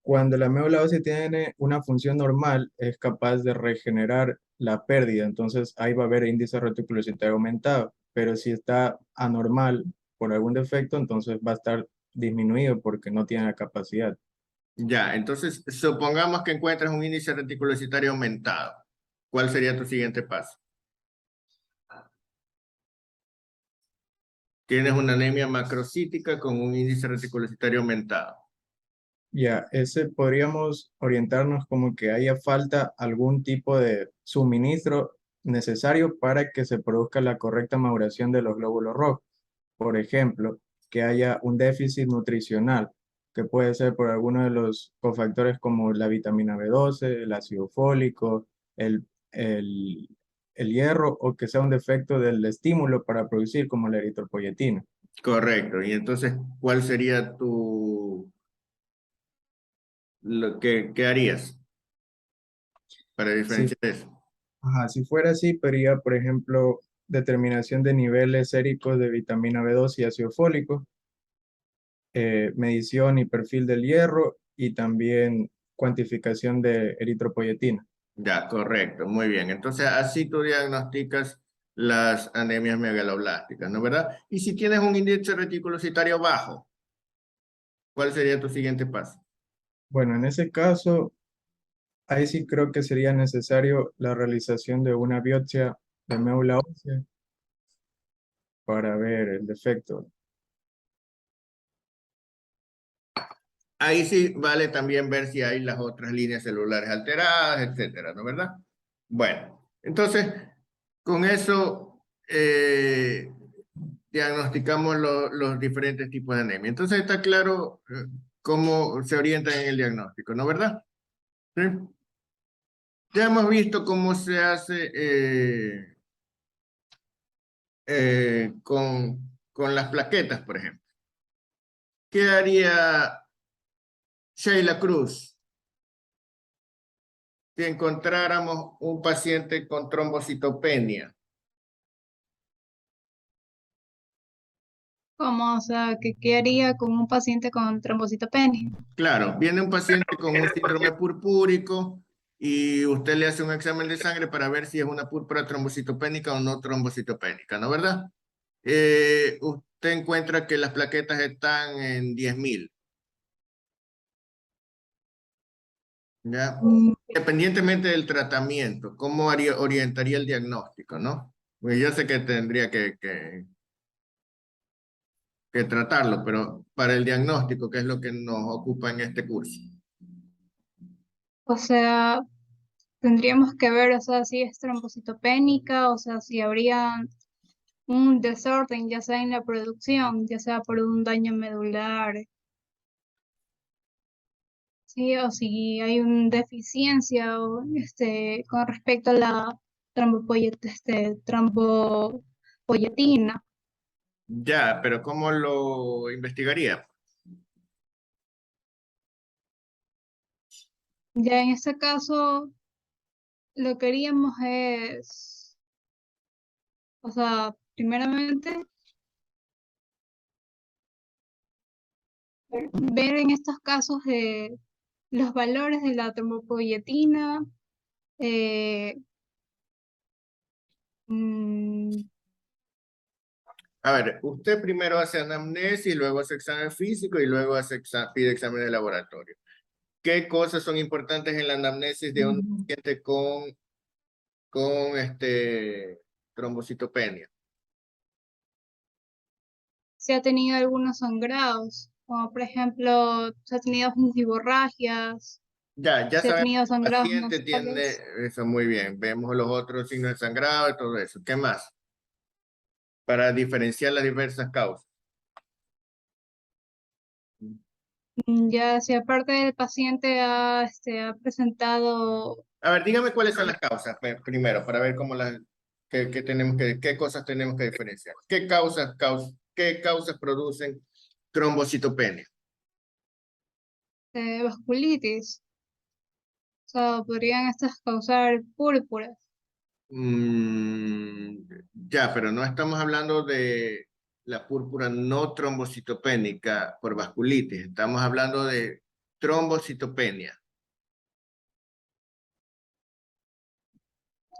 Cuando la médula ósea tiene una función normal, es capaz de regenerar la pérdida, entonces ahí va a haber índice reticulocitario aumentado, pero si está anormal por algún defecto, entonces va a estar disminuido porque no tiene la capacidad. Ya, entonces supongamos que encuentras un índice reticulocitario aumentado. ¿Cuál sería tu siguiente paso? Tienes una anemia macrocítica con un índice reticulocitario aumentado. Ya, ese podríamos orientarnos como que haya falta algún tipo de suministro necesario para que se produzca la correcta maduración de los glóbulos rojos. Por ejemplo, que haya un déficit nutricional, que puede ser por alguno de los cofactores como la vitamina B12, el ácido fólico, el, el, el hierro, o que sea un defecto del estímulo para producir como la eritropoyetina. Correcto. Y entonces, ¿cuál sería qué harías para Si, diferenciar eso? si fuera así, pedía, por ejemplo, determinación de niveles séricos de vitamina B12 y ácido fólico, medición y perfil del hierro y también cuantificación de eritropoyetina. Ya, correcto, muy bien. Entonces, así tú diagnosticas las anemias megaloblásticas, ¿no verdad? Y si tienes un índice reticulocitario bajo, ¿cuál sería tu siguiente paso? Bueno, en ese caso, ahí sí creo que sería necesario la realización de una biopsia de médula ósea para ver el defecto. Ahí sí vale también ver si hay las otras líneas celulares alteradas, etcétera, ¿no verdad? Bueno, entonces, con eso diagnosticamos los diferentes tipos de anemia. Entonces está claro cómo se orientan en el diagnóstico, ¿no verdad? ¿Sí? Ya hemos visto cómo se hace con las plaquetas, por ejemplo. ¿Qué haría Sheila Cruz si encontráramos un paciente con trombocitopenia? ¿Cómo? O sea, ¿qué haría con un paciente con trombocitopenia? Claro, viene un paciente con un síndrome purpúrico y usted le hace un examen de sangre para ver si es una púrpura trombocitopénica o no trombocitopénica, ¿no verdad? Usted encuentra que las plaquetas están en 10.000, ¿ya? Independientemente del tratamiento, ¿cómo orientaría el diagnóstico, no? Pues yo sé que tendría que tratarlo, pero para el diagnóstico, ¿qué es lo que nos ocupa en este curso? O sea, tendríamos que ver, o sea, si es trombocitopénica, o sea, si habría un desorden, ya sea en la producción, ya sea por un daño medular, sí, o si hay una deficiencia o, con respecto a la trombopoyetina. Ya, pero ¿cómo lo investigaría? Ya en este caso, lo que haríamos es, o sea, primeramente, ver en estos casos los valores de la trombopoyetina, eh, mm, A ver, usted primero hace anamnesis, luego hace examen físico y luego pide examen de laboratorio. ¿Qué cosas son importantes en la anamnesis de un paciente con trombocitopenia? si ha tenido algunos sangrados, como por ejemplo, si ha tenido gingivorragias, Ya si ha sabemos tenido que el sangrados paciente tiene nasales. eso muy bien. Vemos los otros signos de sangrado y todo eso. ¿Qué más? Para diferenciar las diversas causas. Ya si aparte del paciente ha presentado, A ver, dígame cuáles son las causas primero, para ver qué cosas tenemos que diferenciar. ¿Qué causas producen trombocitopenia? vasculitis, o sea, podrían estas causar púrpuras. Ya, pero no estamos hablando de la púrpura no trombocitopénica por vasculitis. Estamos hablando de trombocitopenia.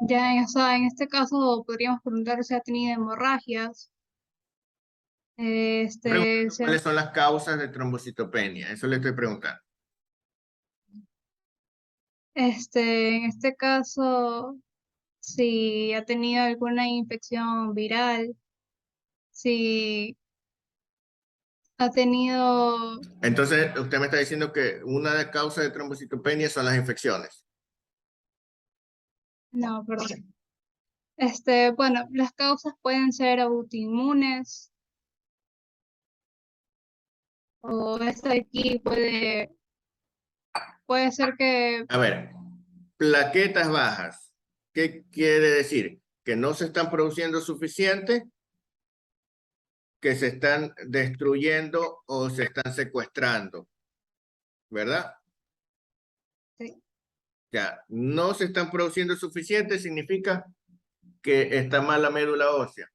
Ya en este caso podríamos preguntar si ha tenido hemorragias. Preguntando Si cuáles son las causas de trombocitopenia. Eso le estoy preguntando. en este caso, si ha tenido alguna infección viral, si ha tenido, Entonces, usted me está diciendo que una de las causas de trombocitopenia son las infecciones. no, perdón. Bueno, las causas pueden ser autoinmunes, o esta de aquí puede ser que, A ver, plaquetas bajas. ¿Qué quiere decir? Que no se están produciendo suficiente, que se están destruyendo o se están secuestrando, ¿verdad? sí, Ya, no se están produciendo suficiente significa que está mal la médula ósea,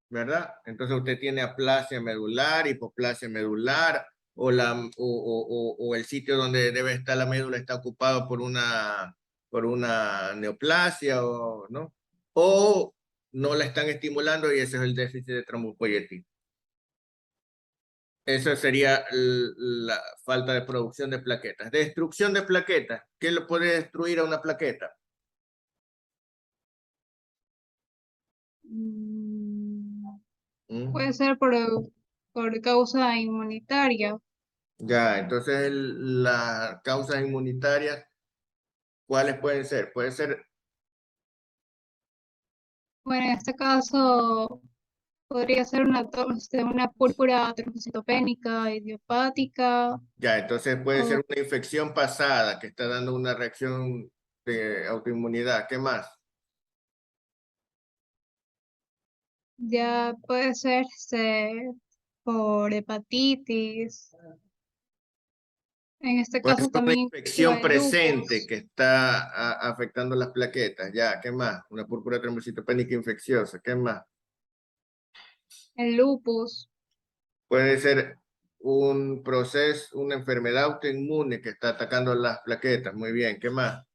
¿verdad? Entonces usted tiene aplasia medular, hipoplasia medular, o el sitio donde debe estar la médula está ocupado por una neoplasia, ¿no? O no la están estimulando y ese es el déficit de trombopoyetina. Esa sería la falta de producción de plaquetas. Destrucción de plaquetas. ¿Qué lo puede destruir a una plaqueta? puede ser por causa inmunitaria. Ya, entonces las causas inmunitarias, ¿cuáles pueden ser? Puede ser, Bueno, en este caso podría ser una púrpura trombocitopénica idiopática, ya, entonces puede o ser una infección pasada que está dando una reacción de autoinmunidad. ¿Qué más? ya puede ser por hepatitis. En este Puede caso ser una también infección el presente lupus, que está afectando las plaquetas. Ya, ¿qué más? Una púrpura trombocitopénica infecciosa. ¿Qué más? el lupus, Puede ser un proceso, una enfermedad autoinmune que está atacando las plaquetas. Muy bien, ¿qué más?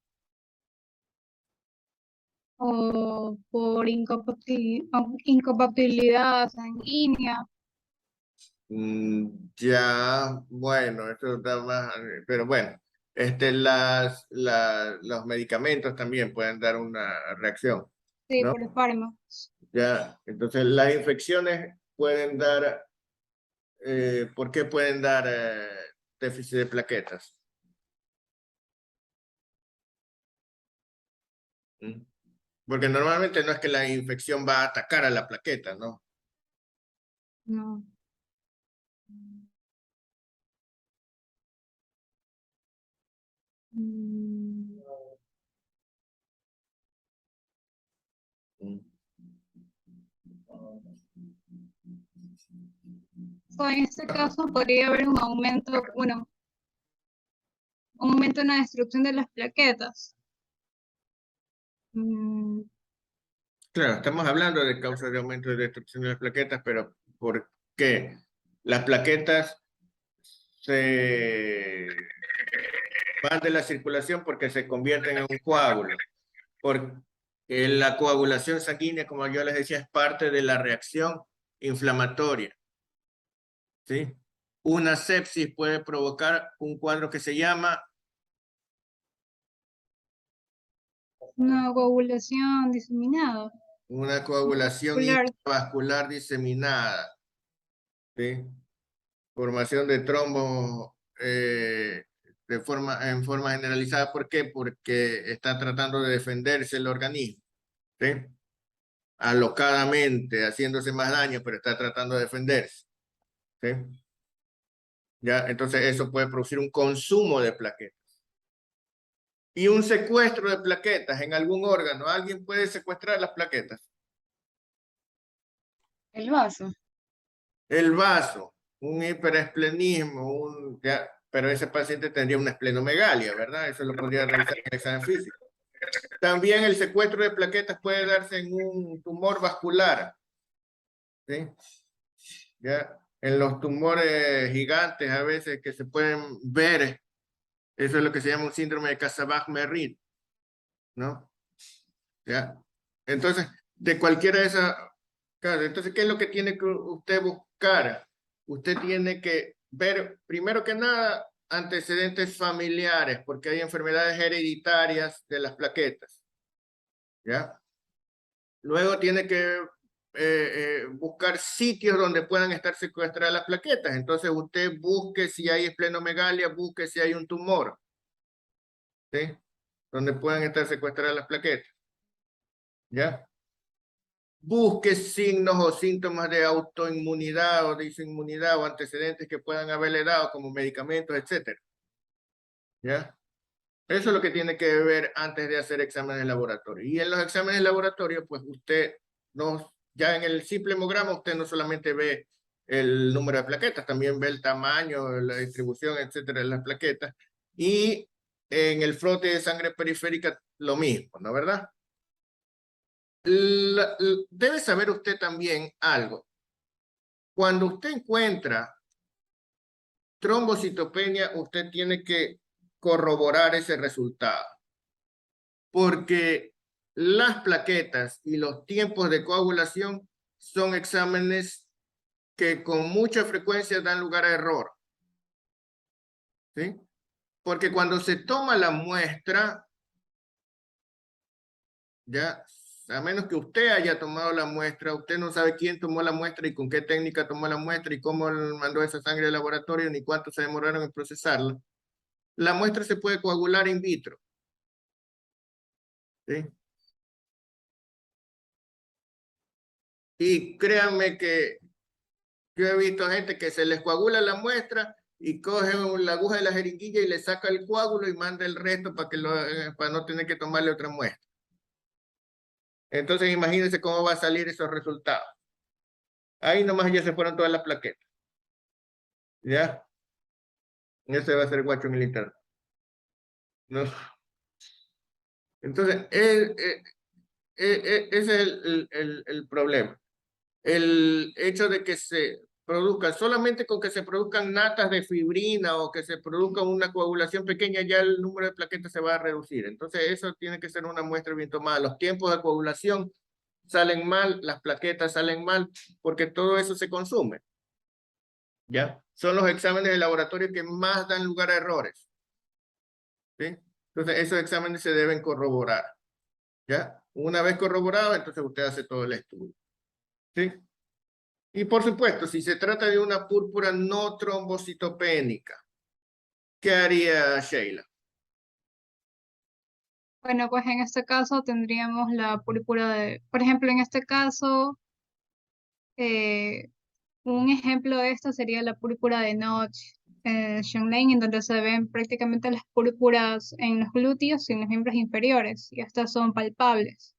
o por incompatibilidad sanguínea. Ya, bueno, esto está más, pero bueno, los medicamentos también pueden dar una reacción, Sí, ¿no? por fármacos. Ya, entonces las infecciones pueden dar, ¿por qué pueden dar déficit de plaquetas? ¿Mm? Porque normalmente no es que la infección va a atacar a la plaqueta, ¿no? No. Mm, Mm. en este caso podría haber un aumento, bueno, un aumento en la destrucción de las plaquetas. Claro, estamos hablando de causas de aumento de destrucción de las plaquetas, pero ¿por qué? Las plaquetas se van de la circulación porque se convierten en un coágulo. Porque la coagulación sanguínea, como yo les decía, es parte de la reacción inflamatoria. ¿Sí? Una sepsis puede provocar un cuadro que se llama Una coagulación diseminada. una coagulación vascular diseminada. ¿Sí? Formación de trombos en forma generalizada. ¿Por qué? Porque está tratando de defenderse el organismo. ¿Sí? Alocadamente, haciéndose más daño, pero está tratando de defenderse. ¿Sí? ¿Ya? Entonces eso puede producir un consumo de plaquetas. Y un secuestro de plaquetas en algún órgano. ¿Alguien puede secuestrar las plaquetas? El vaso. El vaso, un hiperesplenismo, pero ese paciente tendría una esplenomegalia, ¿verdad? Eso lo podría realizar en el examen físico. También el secuestro de plaquetas puede darse en un tumor vascular. ¿Sí? ¿Ya? En los tumores gigantes a veces que se pueden ver, eso es lo que se llama un síndrome de Casabag-Merritt, ¿no? ¿Ya? Entonces, de cualquiera de esas... Claro, entonces, ¿qué es lo que tiene que usted buscar? Usted tiene que ver, primero que nada, antecedentes familiares, porque hay enfermedades hereditarias de las plaquetas. ¿Ya? Luego tiene que buscar sitios donde puedan estar secuestradas las plaquetas. Entonces, usted busque si hay esplenomegalia, busque si hay un tumor. ¿Sí? Donde puedan estar secuestradas las plaquetas. ¿Ya? Busque signos o síntomas de autoinmunidad o de inmunidad o antecedentes que puedan haberle dado como medicamentos, etc. ¿Ya? Eso es lo que tiene que ver antes de hacer exámenes de laboratorio. Y en los exámenes de laboratorio, pues usted ya en el simple hemograma usted no solamente ve el número de plaquetas, también ve el tamaño, la distribución, etcétera, de las plaquetas. Y en el frote de sangre periférica lo mismo, ¿no? ¿Verdad? Debe saber usted también algo. Cuando usted encuentra trombocitopenia, usted tiene que corroborar ese resultado. Porque las plaquetas y los tiempos de coagulación son exámenes que con mucha frecuencia dan lugar a error. ¿Sí? Porque cuando se toma la muestra, ya, a menos que usted haya tomado la muestra, usted no sabe quién tomó la muestra y con qué técnica tomó la muestra y cómo mandó esa sangre al laboratorio ni cuánto se demoraron en procesarla. La muestra se puede coagular in vitro. ¿Sí? Y créanme que yo he visto gente que se les coagula la muestra y coge la aguja de la jeringuilla y le saca el coágulo y manda el resto para no tener que tomarle otra muestra. Entonces imagínense cómo va a salir esos resultados. Ahí nomás ya se fueron todas las plaquetas. ¿Ya? Ese va a ser guacho militar. No. Entonces, ese es el problema. El hecho de que se produzca, solamente con que se produzcan natas de fibrina o que se produzca una coagulación pequeña, ya el número de plaquetas se va a reducir. Entonces, eso tiene que ser una muestra bien tomada. Los tiempos de coagulación salen mal, las plaquetas salen mal, porque todo eso se consume. ¿Ya? Son los exámenes de laboratorio que más dan lugar a errores. ¿Sí? Entonces, esos exámenes se deben corroborar. ¿Ya? Una vez corroborado, entonces usted hace todo el estudio. ¿Sí? Y por supuesto, si se trata de una púrpura no trombocitopénica, ¿qué haría Sheila? Bueno, pues en este caso tendríamos la púrpura por ejemplo, en este caso, un ejemplo de esto sería la púrpura de Notch, Schoenlein, en donde se ven prácticamente las púrpuras en los glúteos y en los miembros inferiores, y estas son palpables.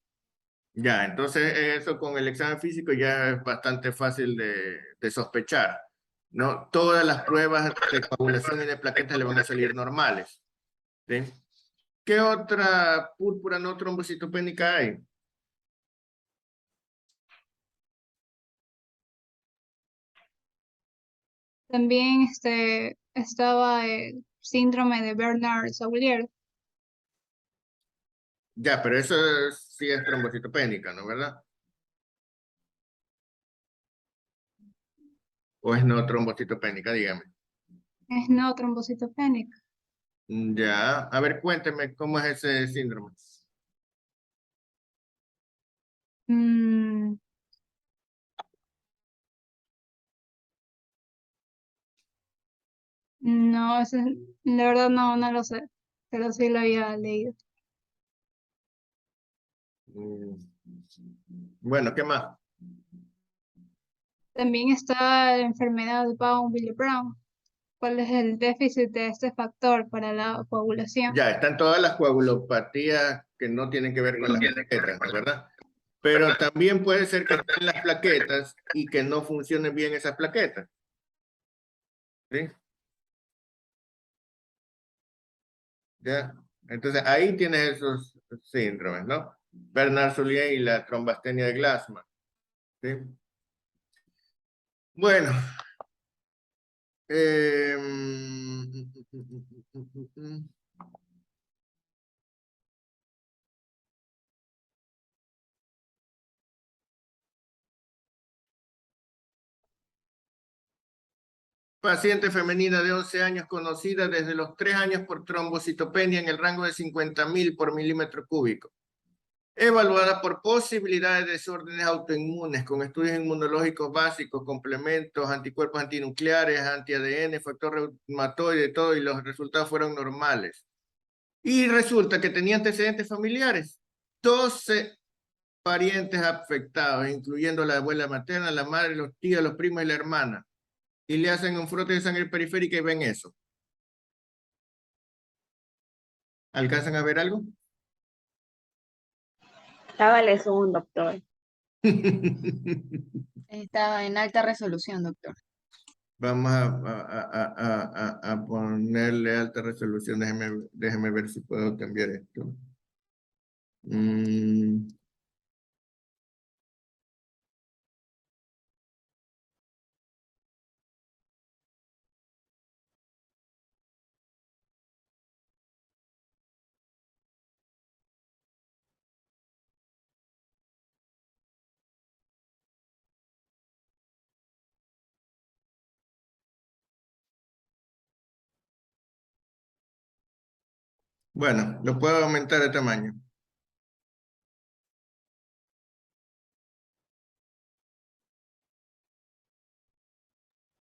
Ya, entonces eso con el examen físico ya es bastante fácil de sospechar, ¿no? Todas las pruebas de coagulación y de plaquetas le van a salir normales, ¿Sí? ¿Qué otra púrpura no trombocitopénica hay? También estaba el síndrome de Bernard-Saulier. Ya, pero eso sí es trombocitopénica, ¿no? ¿Verdad? ¿O es no trombocitopénica? Dígame. Es no trombocitopénica. Ya, a ver, cuénteme cómo es ese síndrome. Mm, no, la verdad no lo sé, pero sí lo había leído. Mm, Bueno, ¿qué más? También está la enfermedad de Brown. ¿Cuál es el déficit de este factor para la coagulación? Ya, están todas las coagulopatías que no tienen que ver con las plaquetas, ¿verdad? Pero también puede ser que estén las plaquetas y que no funcionen bien esas plaquetas. ¿Sí? Ya. Entonces ahí tienes esos síndromes, ¿no? Bernard-Soulier y la trombastenia de Glassman. ¿Sí? Bueno. eh, Paciente femenina de 11 años conocida desde los 3 años por trombocitopenia en el rango de 50.000 por milímetro cúbico. Evaluada por posibilidades de desórdenes autoinmunes con estudios inmunológicos básicos, complementos, anticuerpos antinucleares, anti-ADN, factor reumatoide, todo, y los resultados fueron normales. Y resulta que tenía antecedentes familiares. 12 parientes afectados, incluyendo la abuela materna, la madre, los tíos, los primos y la hermana. Y le hacen un frote de sangre periférica y ven eso. ¿Alcanzan a ver algo? Hágale zoom, doctor. Está en alta resolución, doctor. Vamos a ponerle alta resolución. Déjeme ver si puedo cambiar esto. Bueno, lo puedo aumentar de tamaño.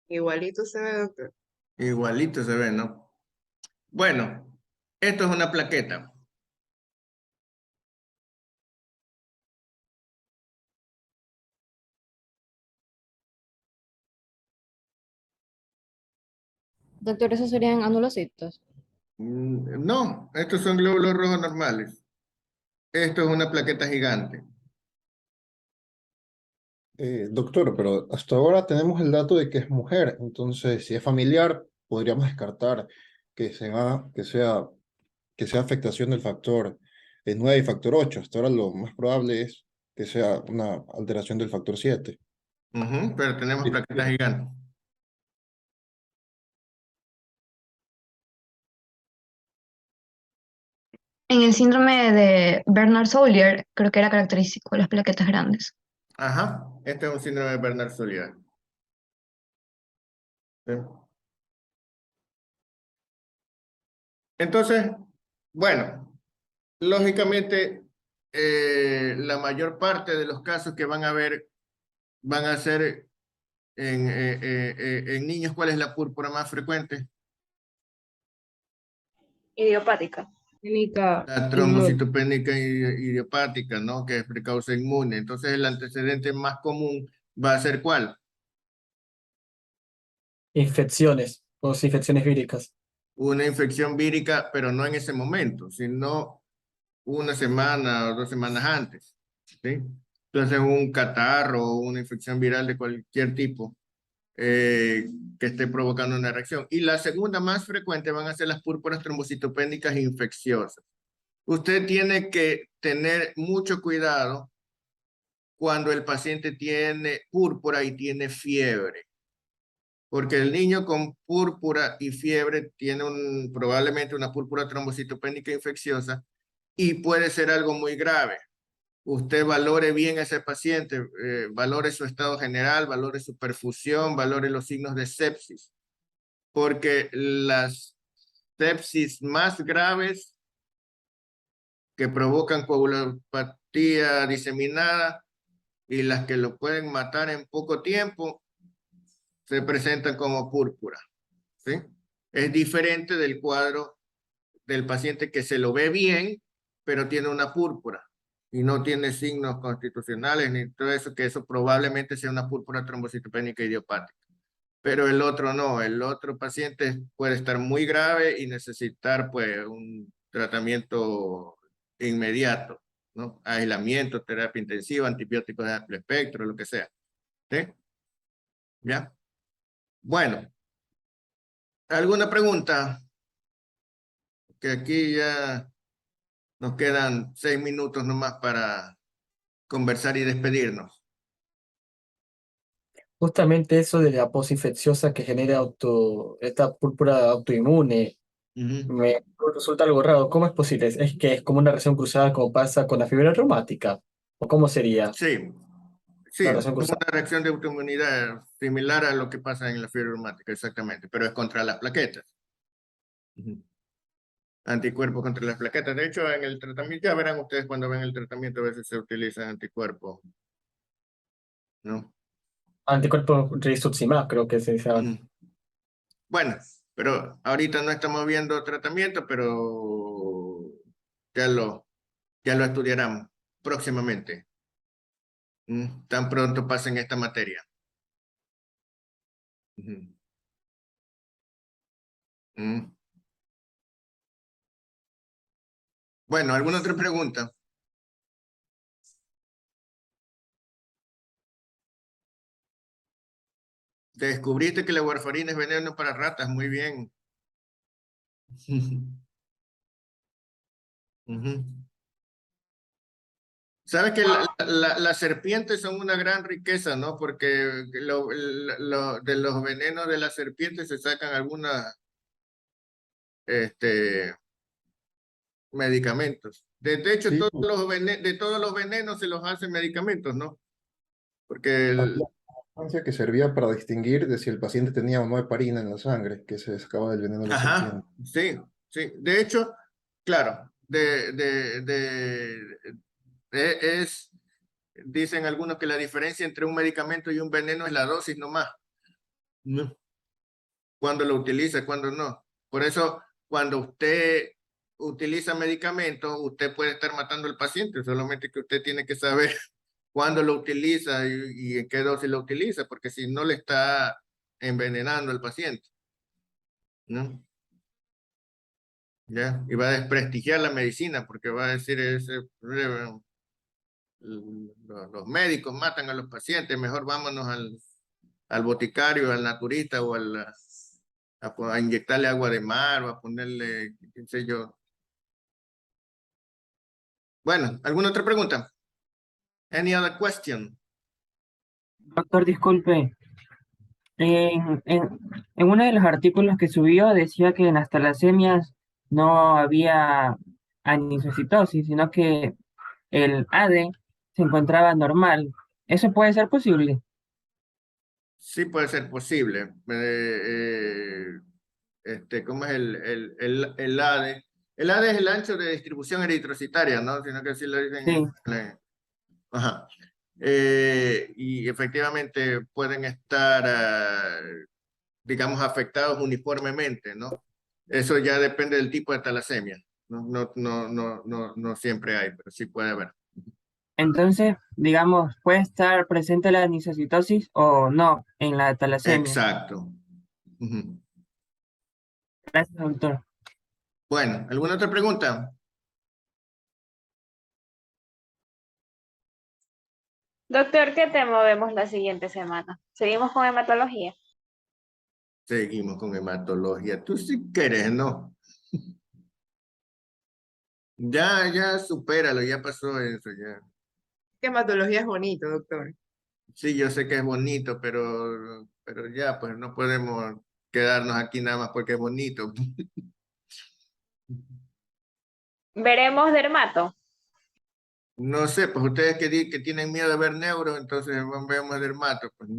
Igualito se ve, doctor. Igualito se ve, ¿no? Bueno, esto es una plaqueta. Doctor, esos serían anulocitos. No, estos son glóbulos rojos normales. Esto es una plaqueta gigante. Doctor, pero hasta ahora tenemos el dato de que es mujer, entonces si es familiar, podríamos descartar que sea afectación del factor 9 y factor 8. Hasta ahora lo más probable es que sea una alteración del factor 7. Pero tenemos plaquetas gigantes. En el síndrome de Bernard-Soulier, creo que era característico las plaquetas grandes. Ajá, este es un síndrome de Bernard-Soulier. ¿Sí? Entonces, bueno, lógicamente, la mayor parte de los casos que van a ver van a ser en niños. ¿Cuál es la púrpura más frecuente? Idiopática. La trombocitopénica idiopática, ¿no? Que es precausa inmune. Entonces, el antecedente más común va a ser ¿cuál? Infecciones, infecciones víricas. Una infección vírica, pero no en ese momento, sino una semana o 2 semanas antes, ¿sí? Entonces, un catarro o una infección viral de cualquier tipo que esté provocando una reacción. Y la segunda más frecuente van a ser las púrpuras trombocitopénicas infecciosas. Usted tiene que tener mucho cuidado cuando el paciente tiene púrpura y tiene fiebre. Porque el niño con púrpura y fiebre tiene probablemente una púrpura trombocitopénica infecciosa y puede ser algo muy grave. Usted valore bien a ese paciente, valore su estado general, valore su perfusión, valore los signos de sepsis. Porque las sepsis más graves que provocan coagulopatía diseminada y las que lo pueden matar en poco tiempo se presentan como púrpura, ¿sí? Es diferente del cuadro del paciente que se lo ve bien, pero tiene una púrpura y no tiene signos constitucionales ni todo eso, que eso probablemente sea una púrpura trombocitopénica idiopática. Pero el otro no, el otro paciente puede estar muy grave y necesitar pues un tratamiento inmediato, ¿no? Aislamiento, terapia intensiva, antibióticos de amplio espectro, lo que sea. ¿Sí? ¿Ya? Bueno, ¿alguna pregunta? Que aquí ya nos quedan 6 minutos nomás para conversar y despedirnos. Justamente eso de la posinfecciosa que genera esta púrpura autoinmune, me resulta algo raro. ¿Cómo es posible? ¿Es que es como una reacción cruzada como pasa con la fiebre reumática? ¿O cómo sería Sí, sí, la es reacción una cruzada? reacción de autoinmunidad similar a lo que pasa en la fiebre reumática, exactamente, pero es contra las plaquetas. Anticuerpos contra las plaquetas. De hecho, en el tratamiento, ya verán ustedes cuando ven el tratamiento, a veces se utilizan anticuerpos, ¿no? Anticuerpo rituximab, creo que se dice ahora. Bueno, pero ahorita no estamos viendo tratamiento, pero ya lo estudiarán próximamente. Tan pronto pasen esta materia. Bueno, ¿alguna otra pregunta? Descubriste que la warfarina es veneno para ratas, muy bien. Sabes que las serpientes son una gran riqueza, ¿no? Porque de los venenos de las serpientes se sacan algunos medicamentos. De hecho, Sí, de todos los venenos se los hacen medicamentos, ¿no? Porque había una sustancia que servía para distinguir de si el paciente tenía o no heparina en la sangre, que se sacaba del veneno de la ajá, serpiente. sí, sí. De hecho, claro, dicen algunos que la diferencia entre un medicamento y un veneno es la dosis nomás. No. Cuando lo utiliza, cuando no. Por eso, cuando usted utiliza medicamentos, usted puede estar matando al paciente, solamente que usted tiene que saber cuándo lo utiliza y en qué dosis lo utiliza, porque si no le está envenenando al paciente, ¿no? ¿Ya? Y va a desprestigiar la medicina, porque va a decir, los médicos matan a los pacientes, mejor vámonos al boticario, al naturista o a inyectarle agua de mar o a ponerle, qué sé yo. Bueno, ¿alguna otra pregunta? Any other question? Doctor, disculpe, en uno de los artículos que subió decía que en las talasemias no había anisocitosis, sino que el AD se encontraba normal. ¿Eso puede ser posible? Sí puede ser posible. ¿Cómo es el ADE? El ADE es el ancho de distribución eritrocitaria, ¿no? Sino que así lo dicen. Sí. Ajá. Y efectivamente pueden estar, digamos, afectados uniformemente, ¿no? Eso ya depende del tipo de talasemia. No siempre hay, pero sí puede haber. Entonces, digamos, puede estar presente la anisocitosis o no en la talasemia. Exacto. Ujú. Gracias, doctor. Bueno, ¿alguna otra pregunta? Doctor, ¿qué tema vemos la siguiente semana? ¿Seguimos con hematología? Seguimos con hematología. Tú sí quieres, ¿no? Ya, supéralo, ya pasó eso, ya. Hematología es bonito, doctor. Sí, yo sé que es bonito, pero ya, pues no podemos quedarnos aquí nada más porque es bonito. Veremos dermato. No sé, pues ustedes que tienen miedo de ver neuro, entonces vemos dermato. Pues.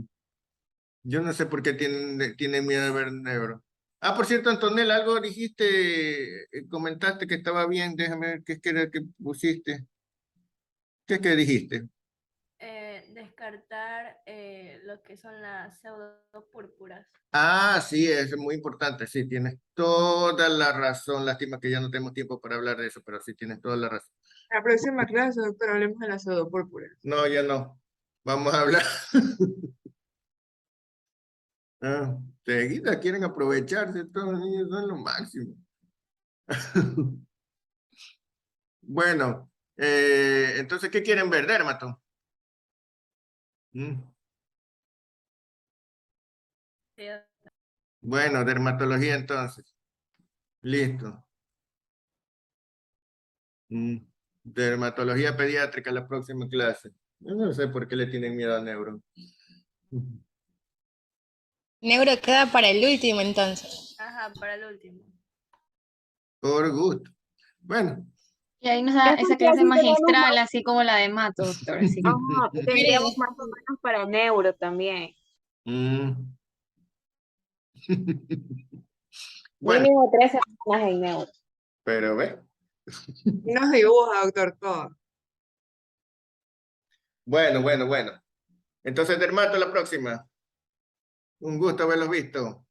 Yo no sé por qué tienen miedo de ver neuro. Ah, por cierto, Antonella, algo dijiste, comentaste que estaba bien, déjame ver qué es que era que pusiste. ¿Qué es que dijiste? Descartar lo que son las pseudopúrpuras. Ah, sí, es muy importante, sí, tienes toda la razón. Lástima que ya no tenemos tiempo para hablar de eso, pero sí tienes toda la razón. La próxima clase, doctor, hablemos de la pseudopúrpura. No, ya no. Vamos a hablar. Ah, seguida quieren aprovecharse, todos los niños son lo máximo. Bueno, entonces, ¿qué quieren ver, dermato? Mm, Bueno, dermatología entonces. Listo. Dermatología pediátrica la próxima clase. Yo no sé por qué le tienen miedo a neuro. Neuro queda para el último entonces. Ajá, para el último. Por gusto. Bueno. Y ahí nos da Esta esa clase clase tenemos magistral, más. así como la de Mato, doctor. Así que Ajá, tendríamos más o menos para neuro también. Mm. Bueno, Mínimo 3 semanas en neuro. pero ve. Nos dibuja, doctor, todo. Bueno. Entonces, dermato la próxima. Un gusto haberlos visto.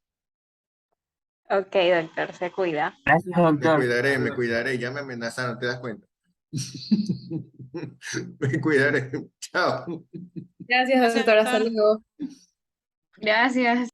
Ok, doctor, se cuida. Gracias, doctor. Me cuidaré. Ya me amenazaron, ¿te das cuenta? Me cuidaré. Chao. Gracias, doctor. Hasta luego. gracias.